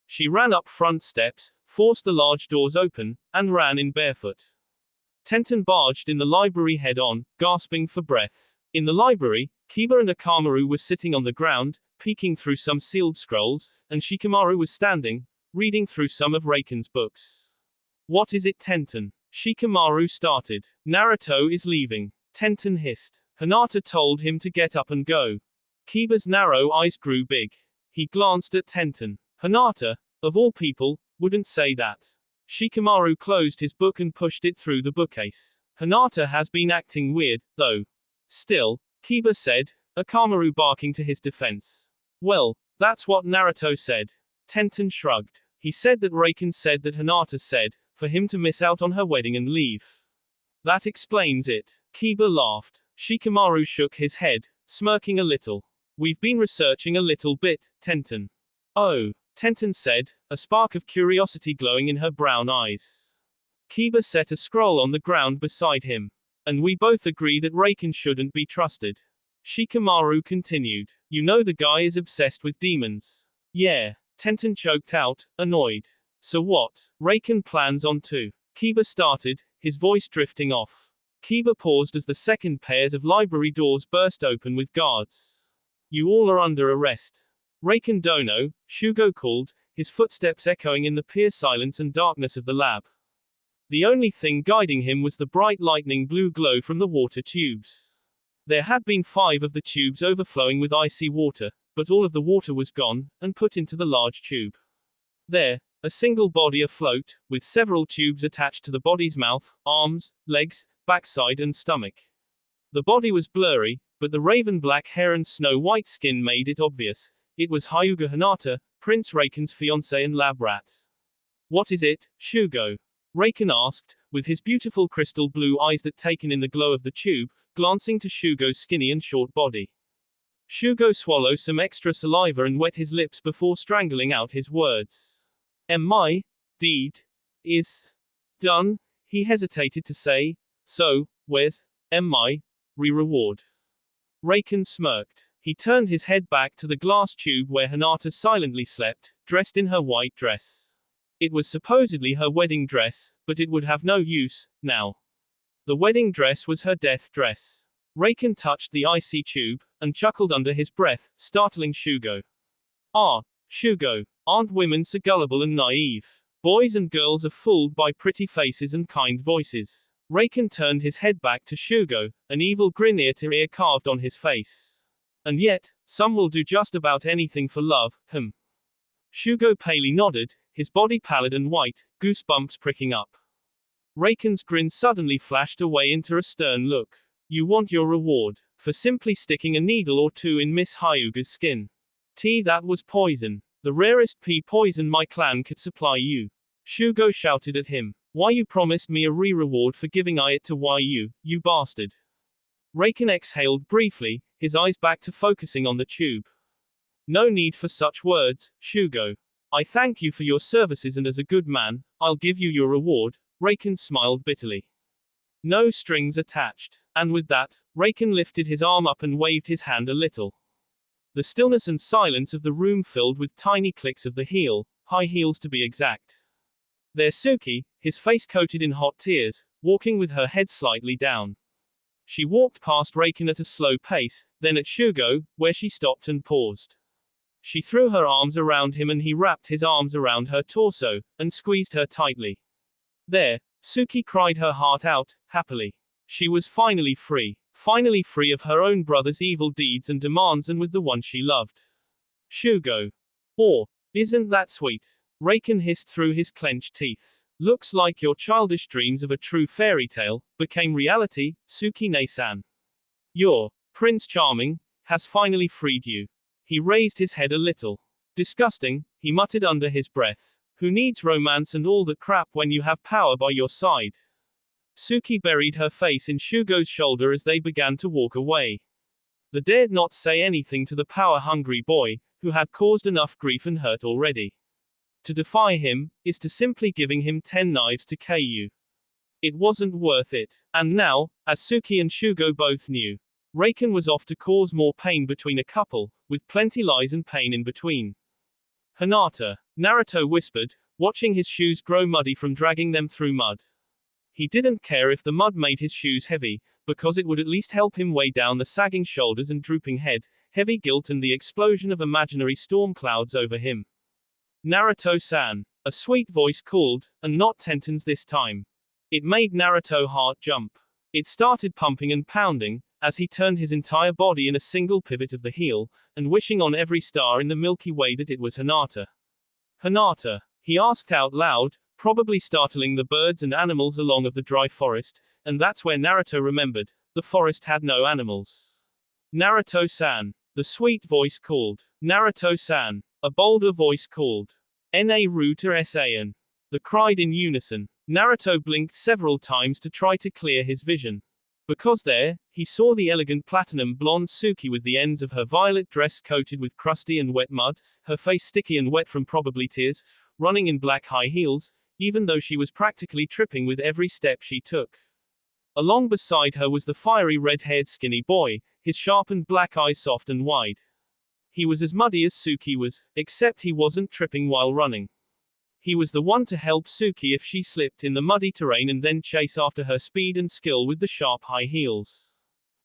She ran up front steps, forced the large doors open, and ran in barefoot. Tenten barged in the library head-on, gasping for breath. In the library, Kiba and Akamaru were sitting on the ground, peeking through some sealed scrolls, and Shikamaru was standing, reading through some of Raikon's books. What is it, Tenten? Shikamaru started. Naruto is leaving. Tenten hissed. Hinata told him to get up and go. Kiba's narrow eyes grew big. He glanced at Tenten. Hinata, of all people, wouldn't say that. Shikamaru closed his book and pushed it through the bookcase. Hinata has been acting weird, though. Still, Kiba said, Akamaru barking to his defense. Well, that's what Naruto said. Tenten shrugged. He said that Raikon said that Hinata said, for him to miss out on her wedding and leave. That explains it. Kiba laughed. Shikamaru shook his head, smirking a little. We've been researching a little bit, Tenten. Oh, Tenten said, a spark of curiosity glowing in her brown eyes. Kiba set a scroll on the ground beside him. And we both agree that Raikon shouldn't be trusted. Shikamaru continued. You know the guy is obsessed with demons. Yeah. Tenten choked out, annoyed. So what? Raikon plans on to. Kiba started, his voice drifting off. Kiba paused as the second pairs of library doors burst open with guards. You all are under arrest. Raikon Dono, Shugo called, his footsteps echoing in the pure silence and darkness of the lab. The only thing guiding him was the bright lightning blue glow from the water tubes. There had been 5 of the tubes overflowing with icy water, but all of the water was gone, and put into the large tube. There, a single body afloat, with several tubes attached to the body's mouth, arms, legs, backside and stomach. The body was blurry, but the raven black hair and snow white skin made it obvious. It was Hyuga Hinata, Prince Raikon's fiancé and lab rat. What is it, Shugo? Raikon asked, with his beautiful crystal blue eyes that taken in the glow of the tube, glancing to Shugo's skinny and short body. Shugo swallowed some extra saliva and wet his lips before strangling out his words. My deed is done, he hesitated to say. So, where's my reward? Raikon smirked. He turned his head back to the glass tube where Hinata silently slept, dressed in her white dress. It was supposedly her wedding dress, but it would have no use, now. The wedding dress was her death dress. Raikon touched the icy tube, and chuckled under his breath, startling Shugo. Ah, Shugo, aren't women so gullible and naive? Boys and girls are fooled by pretty faces and kind voices. Raikon turned his head back to Shugo, an evil grin ear to ear carved on his face. And yet, some will do just about anything for love, Shugo palely nodded, his body pallid and white, goosebumps pricking up. Raikon's grin suddenly flashed away into a stern look. You want your reward, for simply sticking a needle or two in Miss Hyuga's skin. That was poison. The rarest pea poison my clan could supply you. Shugo shouted at him. Why you promised me a reward for giving I it to you bastard. Raken exhaled briefly, his eyes back to focusing on the tube. No need for such words, Shugo. I thank you for your services and as a good man, I'll give you your reward. Raken smiled bitterly. No strings attached. And with that, Raken lifted his arm up and waved his hand a little. The stillness and silence of the room filled with tiny clicks of the heel, high heels to be exact. There's Suki, his face coated in hot tears, walking with her head slightly down. She walked past Raken at a slow pace, then at Shugo, where she stopped and paused. She threw her arms around him and he wrapped his arms around her torso, and squeezed her tightly. There, Suki cried her heart out, happily. She was finally free of her own brother's evil deeds and demands and with the one she loved. Shugo. Oh, isn't that sweet? Raken hissed through his clenched teeth. Looks like your childish dreams of a true fairy tale became reality, Tsukine-san. Your Prince Charming has finally freed you. He raised his head a little. Disgusting, he muttered under his breath. Who needs romance and all that crap when you have power by your side? Suki buried her face in Shugo's shoulder as they began to walk away. They dared not say anything to the power-hungry boy, who had caused enough grief and hurt already. To defy him, is to simply giving him 10 knives to KU. It wasn't worth it. And now, as Suki and Shugo both knew, Raken was off to cause more pain between a couple, with plenty lies and pain in between. Hinata, Naruto whispered, watching his shoes grow muddy from dragging them through mud. He didn't care if the mud made his shoes heavy, because it would at least help him weigh down the sagging shoulders and drooping head, heavy guilt and the explosion of imaginary storm clouds over him. Naruto-san, a sweet voice called, and not Tenten's this time. It made Naruto's heart jump. It started pumping and pounding, as he turned his entire body in a single pivot of the heel, and wishing on every star in the Milky Way that it was Hinata. Hinata, he asked out loud, probably startling the birds and animals along of the dry forest, and that's where Naruto remembered, the forest had no animals. Naruto-san, the sweet voice called. Naruto-san, a bolder voice called. Naruto-san. They cried in unison. Naruto blinked several times to try to clear his vision. Because there, he saw the elegant platinum blonde Suki with the ends of her violet dress coated with crusty and wet mud, her face sticky and wet from probably tears, running in black high heels, even though she was practically tripping with every step she took. Along beside her was the fiery red-haired skinny boy, his sharpened black eyes soft and wide. He was as muddy as Suki was, except he wasn't tripping while running. He was the one to help Suki if she slipped in the muddy terrain and then chase after her speed and skill with the sharp high heels.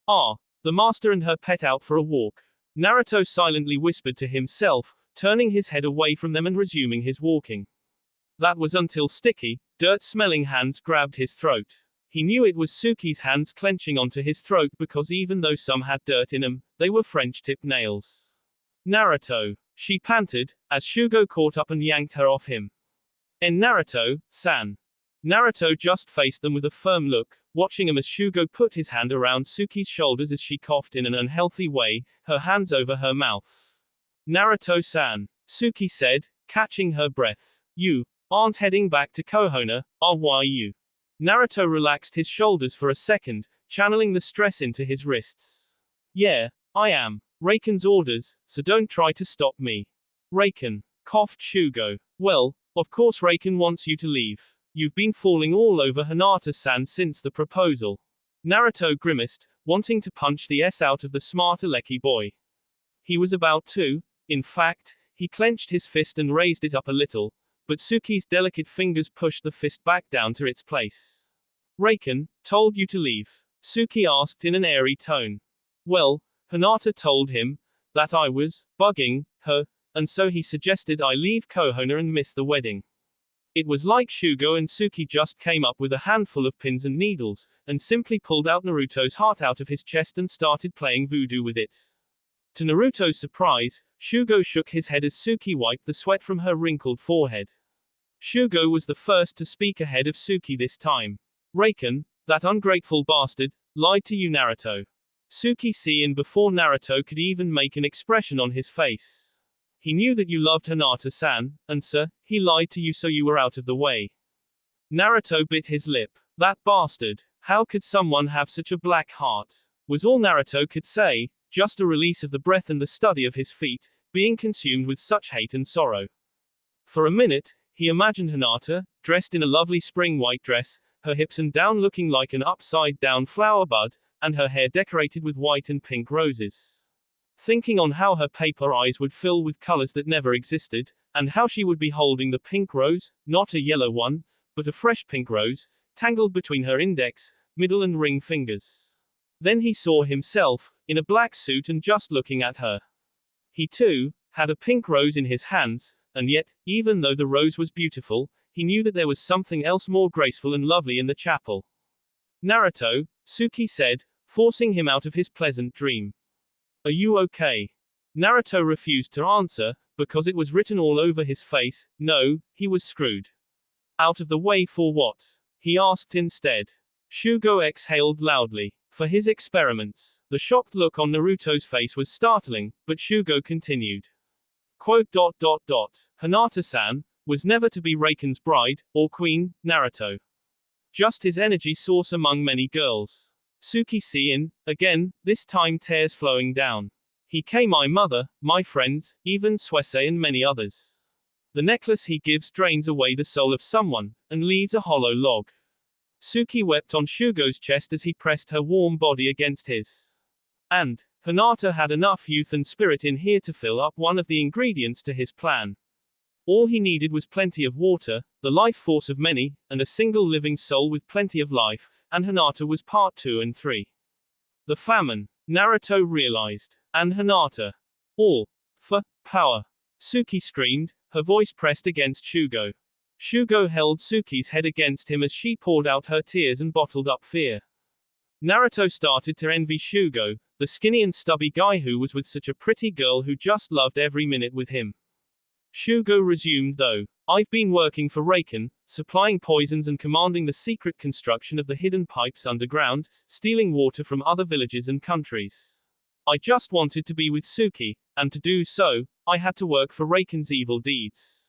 Ah, the master and her pet out for a walk. Naruto silently whispered to himself, turning his head away from them and resuming his walking. That was until sticky, dirt-smelling hands grabbed his throat. He knew it was Suki's hands clenching onto his throat because even though some had dirt in them, they were French-tipped nails. Naruto, she panted, as Shugo caught up and yanked her off him. Naruto-san. Naruto just faced them with a firm look, watching him as Shugo put his hand around Suki's shoulders as she coughed in an unhealthy way, her hands over her mouth. Naruto-san, Suki said, catching her breath. You aren't heading back to Konoha, are you? Naruto relaxed his shoulders for a second, channeling the stress into his wrists. Yeah, I am. Raken's orders, so don't try to stop me. Raken, coughed Shugo. Well, of course Raken wants you to leave. You've been falling all over Hinata-san since the proposal. Naruto grimaced, wanting to punch the S out of the smart Aleki boy. He was about to, in fact, he clenched his fist and raised it up a little, but Suki's delicate fingers pushed the fist back down to its place. Raken told you to leave? Suki asked in an airy tone. Well, Hinata told him that I was bugging her, and so he suggested I leave Konoha and miss the wedding. It was like Shugo and Suki just came up with a handful of pins and needles, and simply pulled out Naruto's heart out of his chest and started playing voodoo with it. To Naruto's surprise, Shugo shook his head as Suki wiped the sweat from her wrinkled forehead. Shugo was the first to speak ahead of Suki this time. Raken, that ungrateful bastard, lied to you, Naruto. Suki see in before Naruto could even make an expression on his face. He knew that you loved Hinata-san, and sir, he lied to you so you were out of the way. Naruto bit his lip. That bastard. How could someone have such a black heart? Was all Naruto could say, just a release of the breath and the study of his feet, being consumed with such hate and sorrow. For a minute, he imagined Hinata, dressed in a lovely spring white dress, her hips and down looking like an upside-down flower bud, and her hair decorated with white and pink roses. Thinking on how her paper eyes would fill with colors that never existed, and how she would be holding the pink rose, not a yellow one, but a fresh pink rose, tangled between her index, middle and ring fingers. Then he saw himself, in a black suit and just looking at her. He too, had a pink rose in his hands, and yet, even though the rose was beautiful, he knew that there was something else more graceful and lovely in the chapel. Naruto, Suki said, forcing him out of his pleasant dream. Are you okay? Naruto refused to answer, because it was written all over his face. No, he was screwed. Out of the way for what? He asked instead. Shugo exhaled loudly. For his experiments. The shocked look on Naruto's face was startling, but Shugo continued. Quote. Hinata-san was never to be Reiken's bride, or queen, Naruto. Just his energy source among many girls. Suki seeing, again, this time tears flowing down. He came my mother, my friends, even Suese and many others. The necklace he gives drains away the soul of someone, and leaves a hollow log. Suki wept on Shugo's chest as he pressed her warm body against his. And, Hinata had enough youth and spirit in here to fill up one of the ingredients to his plan. All he needed was plenty of water, the life force of many, and a single living soul with plenty of life, and Hinata was part 2 and 3. The famine, Naruto realized, and Hinata. All. For power. Suki screamed, her voice pressed against Shugo. Shugo held Suki's head against him as she poured out her tears and bottled up fear. Naruto started to envy Shugo, the skinny and stubby guy who was with such a pretty girl who just loved every minute with him. Shugo resumed though. I've been working for Reiken, supplying poisons and commanding the secret construction of the hidden pipes underground, stealing water from other villages and countries. I just wanted to be with Suki, and to do so, I had to work for Reiken's evil deeds.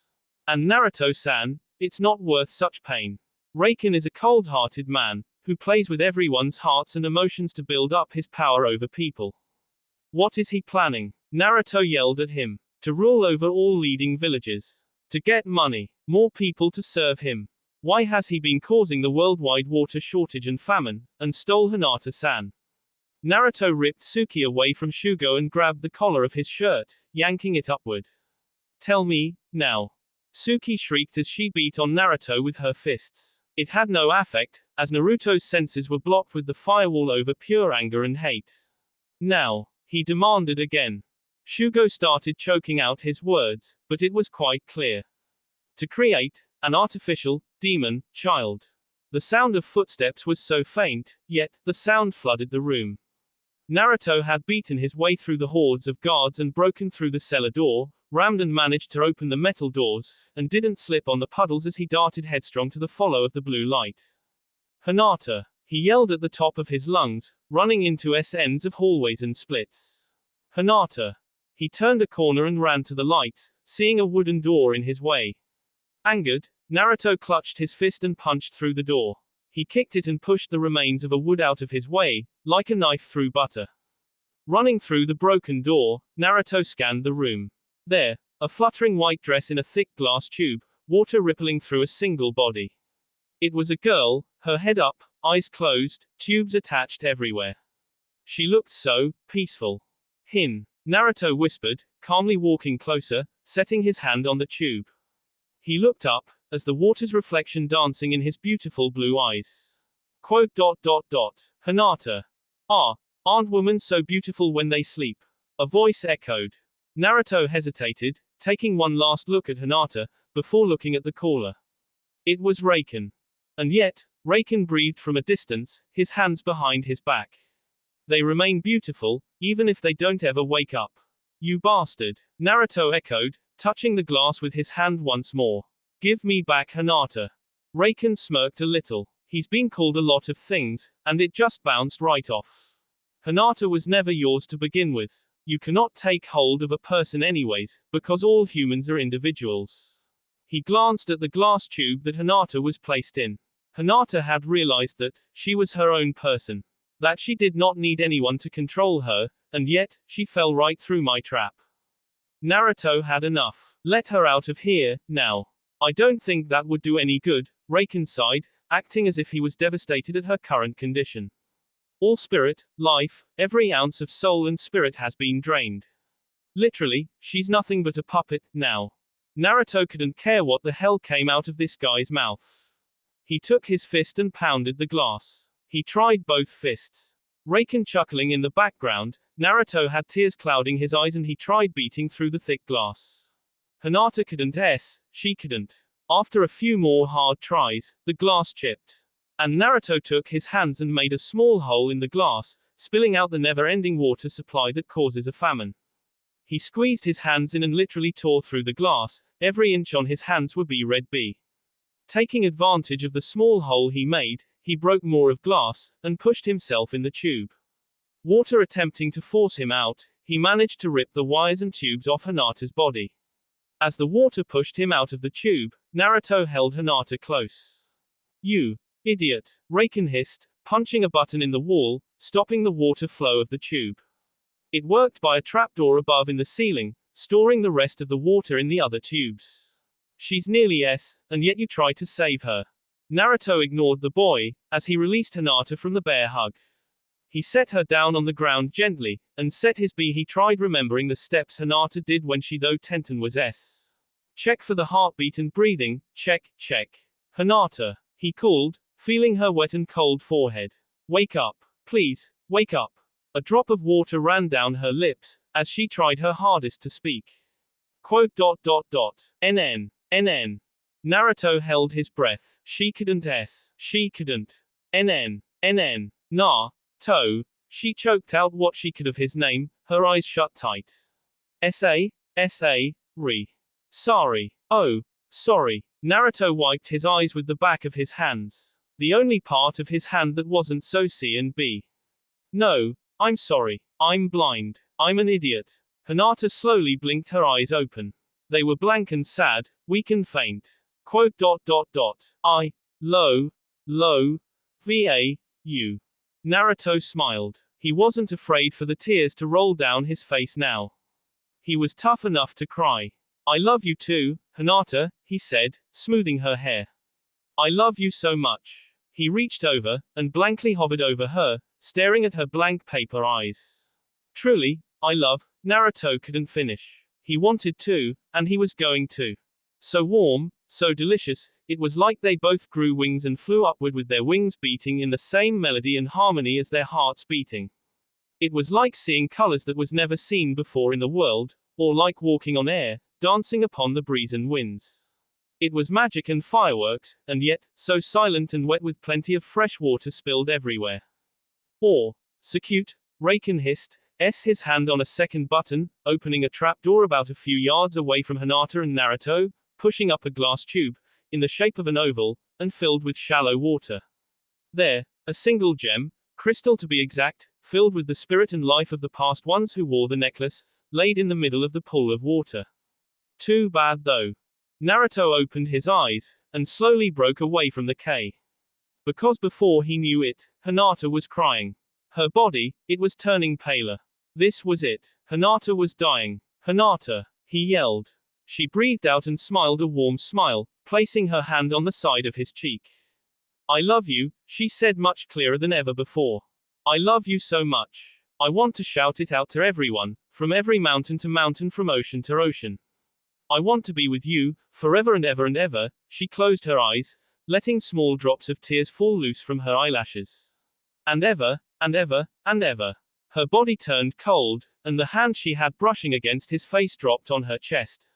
And Naruto-san, it's not worth such pain. Reiken is a cold-hearted man, who plays with everyone's hearts and emotions to build up his power over people. What is he planning? Naruto yelled at him. To rule over all leading villages. To get money. More people to serve him. Why has he been causing the worldwide water shortage and famine, and stole Hinata-san? Naruto ripped Suki away from Shugo and grabbed the collar of his shirt, yanking it upward. Tell me, now. Suki shrieked as she beat on Naruto with her fists. It had no affect, as Naruto's senses were blocked with the firewall over pure anger and hate. Now, he demanded again. Shugo started choking out his words, but it was quite clear. To create an artificial demon child. The sound of footsteps was so faint, yet the sound flooded the room. Naruto had beaten his way through the hordes of guards and broken through the cellar door, rammed and managed to open the metal doors, and didn't slip on the puddles as he darted headstrong to the follow of the blue light. Hinata! He yelled at the top of his lungs, running into ends of hallways and splits. Hinata! He turned a corner and ran to the lights, seeing a wooden door in his way. Angered, Naruto clutched his fist and punched through the door. He kicked it and pushed the remains of a wood out of his way, like a knife through butter. Running through the broken door, Naruto scanned the room. There, a fluttering white dress in a thick glass tube, water rippling through a single body. It was a girl, her head up, eyes closed, tubes attached everywhere. She looked so peaceful. Naruto whispered, calmly walking closer, setting his hand on the tube. He looked up, as the water's reflection dancing in his beautiful blue eyes. Quote. Hinata. Ah, aren't women so beautiful when they sleep? A voice echoed. Naruto hesitated, taking one last look at Hinata, before looking at the caller. It was Reiken. And yet, Reiken breathed from a distance, his hands behind his back. They remain beautiful, even if they don't ever wake up. You bastard, Naruto echoed, touching the glass with his hand once more. Give me back Hinata. Reiken smirked a little. He's been called a lot of things, and it just bounced right off. Hinata was never yours to begin with. You cannot take hold of a person anyways, because all humans are individuals. He glanced at the glass tube that Hinata was placed in. Hinata had realized that she was her own person. That she did not need anyone to control her, and yet, she fell right through my trap. Naruto had enough. Let her out of here, now. I don't think that would do any good, Raikon sighed, acting as if he was devastated at her current condition. All spirit, life, every ounce of soul and spirit has been drained. Literally, she's nothing but a puppet, now. Naruto couldn't care what the hell came out of this guy's mouth. He took his fist and pounded the glass. He tried both fists. Raikon chuckling in the background, Naruto had tears clouding his eyes and he tried beating through the thick glass. Hinata couldn't she couldn't. After a few more hard tries, the glass chipped. And Naruto took his hands and made a small hole in the glass, spilling out the never-ending water supply that causes a famine. He squeezed his hands in and literally tore through the glass, every inch on his hands were red B. Taking advantage of the small hole he made, he broke more of glass, and pushed himself in the tube. Water attempting to force him out, he managed to rip the wires and tubes off Hinata's body. As the water pushed him out of the tube, Naruto held Hinata close. You idiot, Raikon hissed, punching a button in the wall, stopping the water flow of the tube. It worked by a trapdoor above in the ceiling, storing the rest of the water in the other tubes. She's nearly and yet you try to save her. Naruto ignored the boy, as he released Hinata from the bear hug. He set her down on the ground gently, and set his B. He tried remembering the steps Hinata did when she though Tenten was Check for the heartbeat and breathing, check. Hinata, he called, feeling her wet and cold forehead. Wake up. Please, wake up. A drop of water ran down her lips, as she tried her hardest to speak. Quote. NN. Naruto held his breath. She couldn't. NN. Nah. To. She choked out what she could of his name, her eyes shut tight. Re. Sorry. Oh. Sorry. Naruto wiped his eyes with the back of his hands. The only part of his hand that wasn't so C and B. No. I'm sorry. I'm blind. I'm an idiot. Hinata slowly blinked her eyes open. They were blank and sad, weak and faint. Quote. I. Low. V.A.U. Naruto smiled. He wasn't afraid for the tears to roll down his face now. He was tough enough to cry. I love you too, Hinata, he said, smoothing her hair. I love you so much. He reached over, and blankly hovered over her, staring at her blank paper eyes. Truly, I love, Naruto couldn't finish. He wanted to, and he was going to. So warm, so delicious, it was like they both grew wings and flew upward with their wings beating in the same melody and harmony as their hearts beating. It was like seeing colors that was never seen before in the world, or like walking on air, dancing upon the breeze and winds. It was magic and fireworks, and yet, so silent and wet with plenty of fresh water spilled everywhere. So cute, Raikon hissed, his hand on a second button, opening a trapdoor about a few yards away from Hinata and Naruto, pushing up a glass tube, in the shape of an oval, and filled with shallow water. There, a single gem, crystal to be exact, filled with the spirit and life of the past ones who wore the necklace, laid in the middle of the pool of water. Too bad though. Naruto opened his eyes, and slowly broke away from the K. Because before he knew it, Hinata was crying. Her body, it was turning paler. This was it. Hinata was dying. Hinata, he yelled. She breathed out and smiled a warm smile, placing her hand on the side of his cheek. I love you, she said much clearer than ever before. I love you so much. I want to shout it out to everyone, from every mountain to mountain, from ocean to ocean. I want to be with you, forever and ever and ever. She closed her eyes, letting small drops of tears fall loose from her eyelashes. And ever, and ever, and ever. Her body turned cold, and the hand she had brushing against his face dropped on her chest.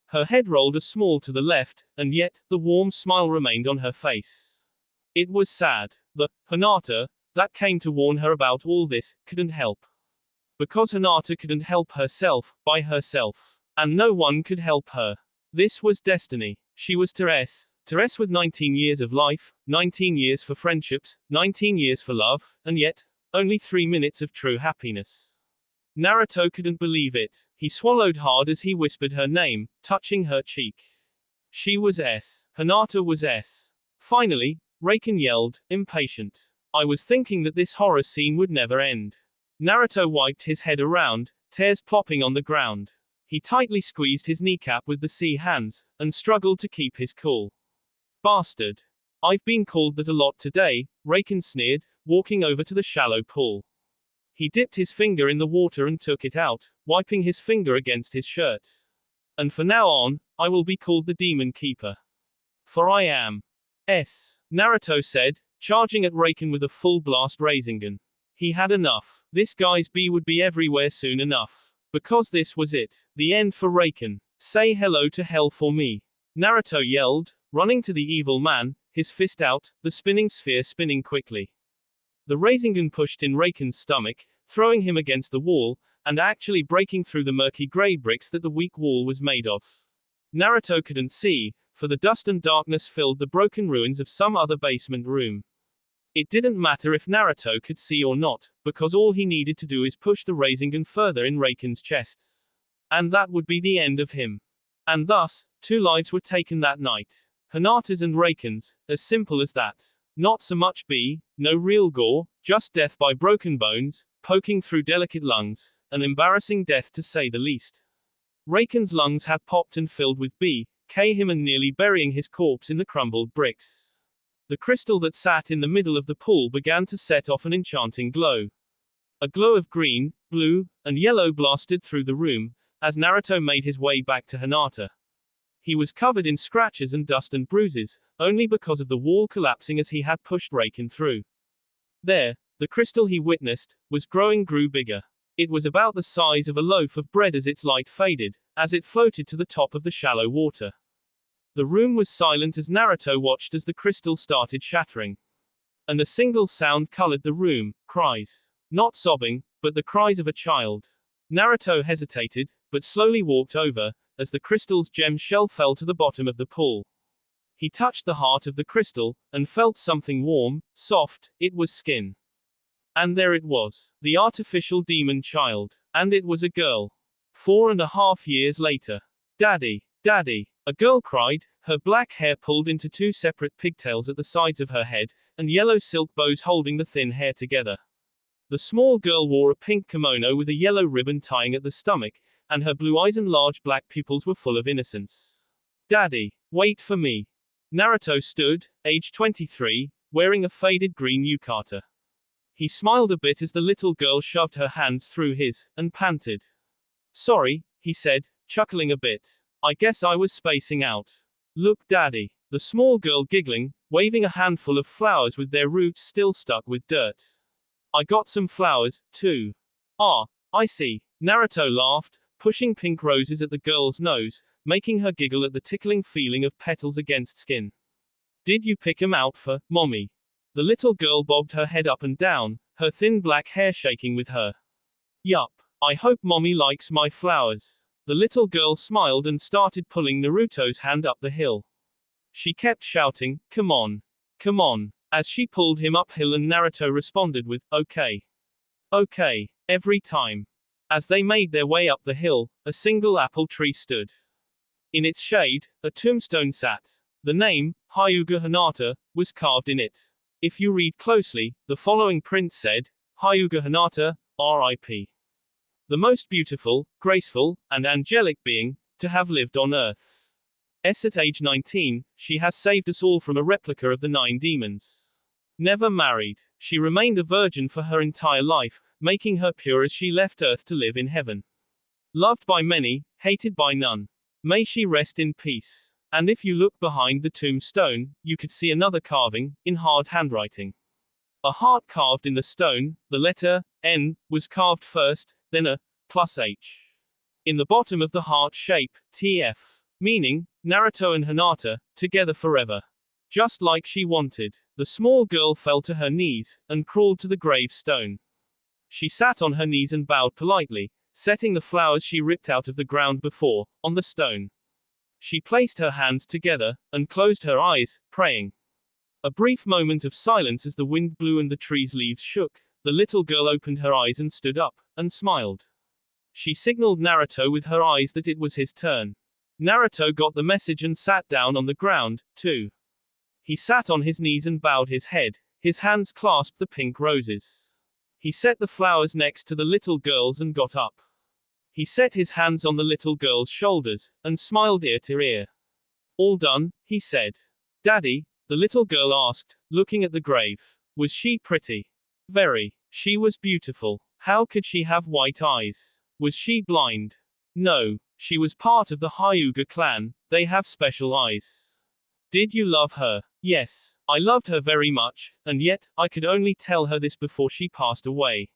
Her head rolled a small to the left, and yet, the warm smile remained on her face. It was sad. The Hinata that came to warn her about all this couldn't help. Because Hinata couldn't help herself, by herself. And no one could help her. This was destiny. She was Therese with 19 years of life, 19 years for friendships, 19 years for love, and yet, only 3 minutes of true happiness. Naruto couldn't believe it. He swallowed hard as he whispered her name, touching her cheek. She was S. Hinata was S. Finally, Raikon yelled, impatient. I was thinking that this horror scene would never end. Naruto wiped his head around, tears plopping on the ground. He tightly squeezed his kneecap with the C hands, and struggled to keep his cool. Bastard. I've been called that a lot today, Raikon sneered, walking over to the shallow pool. He dipped his finger in the water and took it out, wiping his finger against his shirt. And for now on, I will be called the Demon Keeper. For I am. S. Naruto said, charging at Raikon with a full blast Rasengan. He had enough. This guy's B would be everywhere soon enough. Because this was it. The end for Raikon. Say hello to hell for me. Naruto yelled, running to the evil man, his fist out, the spinning sphere spinning quickly. The Rasengan pushed in Raikon's stomach, throwing him against the wall, and actually breaking through the murky gray bricks that the weak wall was made of. Naruto couldn't see, for the dust and darkness filled the broken ruins of some other basement room. It didn't matter if Naruto could see or not, because all he needed to do is push the Rasengan further in Raikon's chest. And that would be the end of him. And thus, 2 lives were taken that night. Hinata's and Raikon's, as simple as that. Not so much B, no real gore, just death by broken bones, poking through delicate lungs, an embarrassing death to say the least. Raikon's lungs had popped and filled with B, him and nearly burying his corpse in the crumbled bricks. The crystal that sat in the middle of the pool began to set off an enchanting glow. A glow of green, blue, and yellow blasted through the room, as Naruto made his way back to Hinata. He was covered in scratches and dust and bruises, only because of the wall collapsing as he had pushed Raikon through. There, the crystal he witnessed, grew bigger. It was about the size of a loaf of bread as its light faded, as it floated to the top of the shallow water. The room was silent as Naruto watched as the crystal started shattering. And a single sound colored the room, cries. Not sobbing, but the cries of a child. Naruto hesitated, but slowly walked over, as the crystal's gem shell fell to the bottom of the pool. He touched the heart of the crystal, and felt something warm, soft, it was skin. And there it was, the artificial demon child. And it was a girl. 4.5 years later. Daddy, Daddy, a girl cried, her black hair pulled into 2 separate pigtails at the sides of her head, and yellow silk bows holding the thin hair together. The small girl wore a pink kimono with a yellow ribbon tying at the stomach, and her blue eyes and large black pupils were full of innocence. Daddy, wait for me. Naruto stood, age 23, wearing a faded green yukata. He smiled a bit as the little girl shoved her hands through his, and panted. Sorry, he said, chuckling a bit. I guess I was spacing out. Look, Daddy. The small girl giggling, waving a handful of flowers with their roots still stuck with dirt. I got some flowers, too. Ah, I see. Naruto laughed, pushing pink roses at the girl's nose, making her giggle at the tickling feeling of petals against skin. Did you pick 'em out for Mommy? The little girl bobbed her head up and down, her thin black hair shaking with her. Yup. I hope Mommy likes my flowers. The little girl smiled and started pulling Naruto's hand up the hill. She kept shouting, come on. Come on. As she pulled him uphill and Naruto responded with, okay. Okay. Every time. As they made their way up the hill, a single apple tree stood. In its shade, a tombstone sat. The name, Hyuga Hinata, was carved in it. If you read closely, the following print said, Hyuga Hinata, R.I.P. The most beautiful, graceful, and angelic being, to have lived on Earth. At age 19, she has saved us all from a replica of the 9 demons. Never married, she remained a virgin for her entire life, making her pure as she left Earth to live in heaven. Loved by many, hated by none. May she rest in peace. And if you look behind the tombstone, you could see another carving, in hard handwriting. A heart carved in the stone, the letter, N, was carved first, then a, +H. In the bottom of the heart shape, TF. Meaning, Naruto and Hinata, together forever. Just like she wanted. The small girl fell to her knees, and crawled to the gravestone. She sat on her knees and bowed politely, setting the flowers she ripped out of the ground before, on the stone. She placed her hands together, and closed her eyes, praying. A brief moment of silence as the wind blew and the tree's leaves shook, the little girl opened her eyes and stood up, and smiled. She signaled Naruto with her eyes that it was his turn. Naruto got the message and sat down on the ground, too. He sat on his knees and bowed his head. His hands clasped the pink roses. He set the flowers next to the little girls and got up. He set his hands on the little girl's shoulders, and smiled ear to ear. All done, he said. Daddy, the little girl asked, looking at the grave. Was she pretty? Very. She was beautiful. How could she have white eyes? Was she blind? No. She was part of the Hyuga clan. They have special eyes. Did you love her? Yes. I loved her very much, and yet, I could only tell her this before she passed away.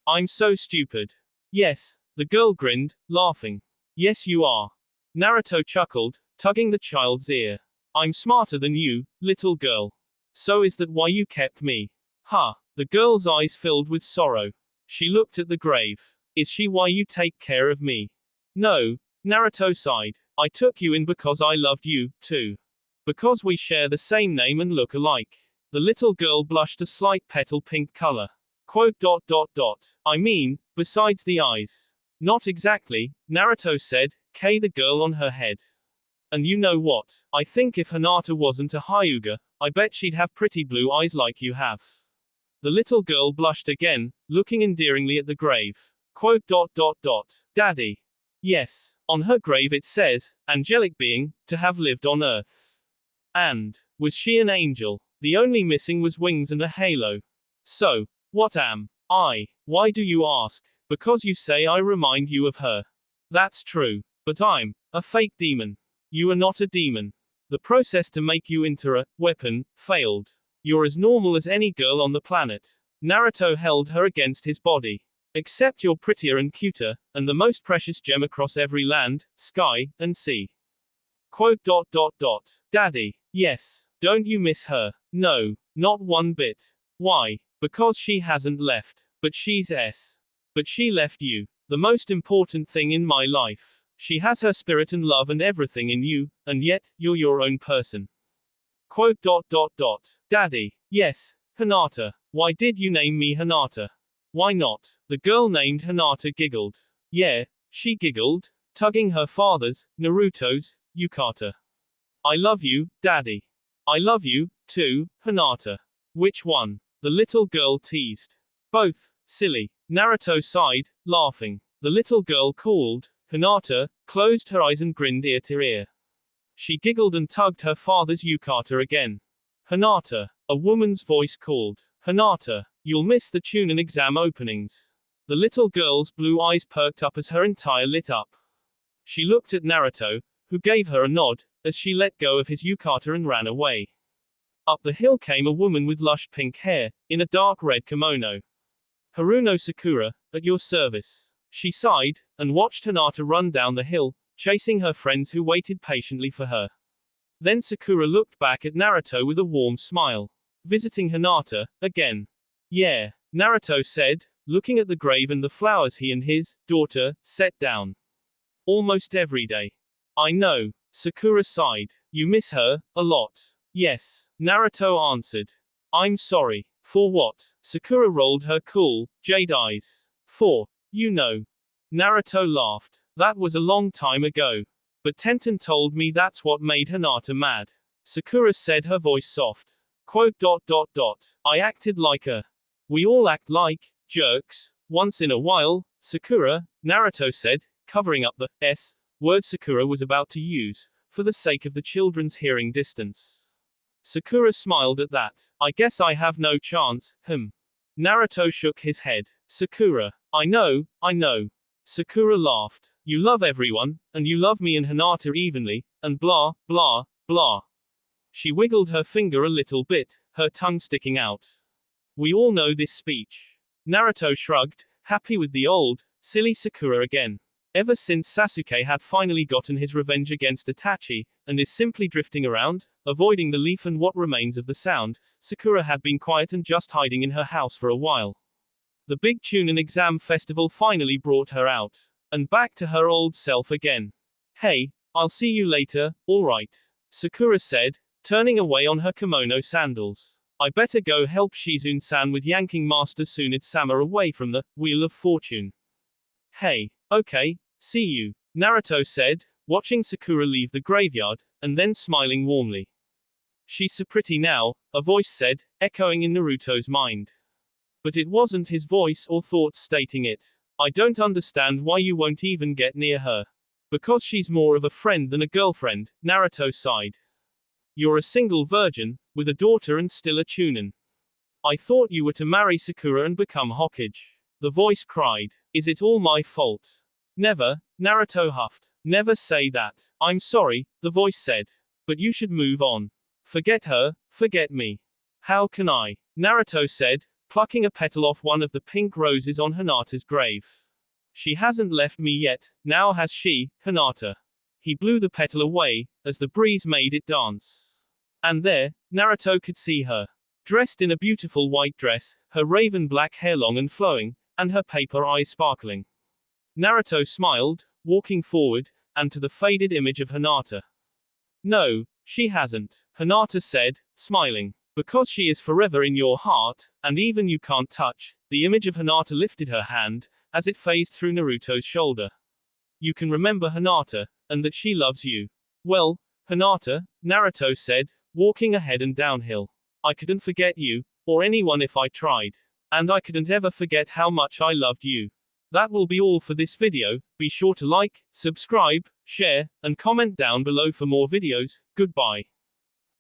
I'm so stupid. Yes. The girl grinned, laughing. Yes, you are. Naruto chuckled, tugging the child's ear. I'm smarter than you, little girl. So is that why you kept me? Ha! The girl's eyes filled with sorrow. She looked at the grave. Is she why you take care of me? No. Naruto sighed. I took you in because I loved you, too. Because we share the same name and look alike. The little girl blushed a slight petal pink color. Quote. I mean, besides the eyes. Not exactly, Naruto said, the girl on her head. And you know what? I think if Hinata wasn't a Hyuga, I bet she'd have pretty blue eyes like you have. The little girl blushed again, looking endearingly at the grave. Quote. Daddy. Yes. On her grave it says, angelic being, to have lived on earth. And, was she an angel? The only missing was wings and a halo. So, what am I? Why do you ask? Because you say I remind you of her. That's true. But I'm a fake demon. You are not a demon. The process to make you into a weapon failed. You're as normal as any girl on the planet. Naruto held her against his body. Except you're prettier and cuter, and the most precious gem across every land, sky, and sea. Quote. Daddy. Yes. Don't you miss her? No. Not one bit. Why? Because she hasn't left. But she's S. But she left you. The most important thing in my life. She has her spirit and love and everything in you, and yet, you're your own person. Quote. Daddy. Yes. Hinata. Why did you name me Hinata? Why not? The girl named Hinata giggled. Yeah, she giggled, tugging her father's, Naruto's, yukata. I love you, Daddy. I love you, too, Hinata. Which one? The little girl teased. Both. Silly. Naruto sighed, laughing. The little girl called. Hinata closed her eyes and grinned ear to ear. She giggled and tugged her father's yukata again. Hinata. A woman's voice called. Hinata. You'll miss the Chunin exam openings. The little girl's blue eyes perked up as her entire lit up. She looked at Naruto, who gave her a nod, as she let go of his yukata and ran away. Up the hill came a woman with lush pink hair, in a dark red kimono. Haruno Sakura, at your service. She sighed, and watched Hinata run down the hill, chasing her friends who waited patiently for her. Then Sakura looked back at Naruto with a warm smile. Visiting Hinata, again. Yeah, Naruto said, looking at the grave and the flowers he and his daughter set down. Almost every day. I know. Sakura sighed. You miss her, a lot. Yes. Naruto answered. I'm sorry. For what? Sakura rolled her cool, jade eyes. For, you know. Naruto laughed. That was a long time ago. But Tenten told me that's what made Hinata mad. Sakura said, her voice soft. Quote. I acted like a. We all act like jerks once in a while, Sakura, Naruto said, covering up the S word Sakura was about to use, for the sake of the children's hearing distance. Sakura smiled at that. I guess I have no chance, Naruto shook his head. Sakura. I know. Sakura laughed. You love everyone, and you love me and Hinata evenly, and blah, blah, blah. She wiggled her finger a little bit, her tongue sticking out. We all know this speech. Naruto shrugged, happy with the old, silly Sakura again. Ever since Sasuke had finally gotten his revenge against Itachi, and is simply drifting around, avoiding the leaf and what remains of the sound, Sakura had been quiet and just hiding in her house for a while. The big Chunin exam festival finally brought her out. And back to her old self again. Hey, I'll see you later, alright. Sakura said, turning away on her kimono sandals. I better go help Shizune-san with yanking Master Tsunade-sama away from the Wheel of Fortune. Hey, Okay, see you, Naruto said, watching Sakura leave the graveyard, and then smiling warmly. She's so pretty now, a voice said, echoing in Naruto's mind. But it wasn't his voice or thoughts stating it. I don't understand why you won't even get near her. Because she's more of a friend than a girlfriend, Naruto sighed. You're a single virgin, with a daughter and still a chunin. I thought you were to marry Sakura and become Hokage. The voice cried. Is it all my fault? Never, Naruto huffed. Never say that. I'm sorry, the voice said. But you should move on. Forget her, forget me. How can I? Naruto said, plucking a petal off one of the pink roses on Hinata's grave. She hasn't left me yet, now has she, Hinata? He blew the petal away, as the breeze made it dance. And there, Naruto could see her. Dressed in a beautiful white dress, her raven black hair long and flowing, and her paper eyes sparkling. Naruto smiled, walking forward, and to the faded image of Hinata. No, she hasn't, Hinata said, smiling. Because she is forever in your heart, and even you can't touch. The image of Hinata lifted her hand, as it phased through Naruto's shoulder. You can remember Hinata, and that she loves you. Well, Hinata, Naruto said, walking ahead and downhill. I couldn't forget you, or anyone if I tried. And I couldn't ever forget how much I loved you. That will be all for this video. Be sure to like, subscribe, share, and comment down below for more videos. Goodbye.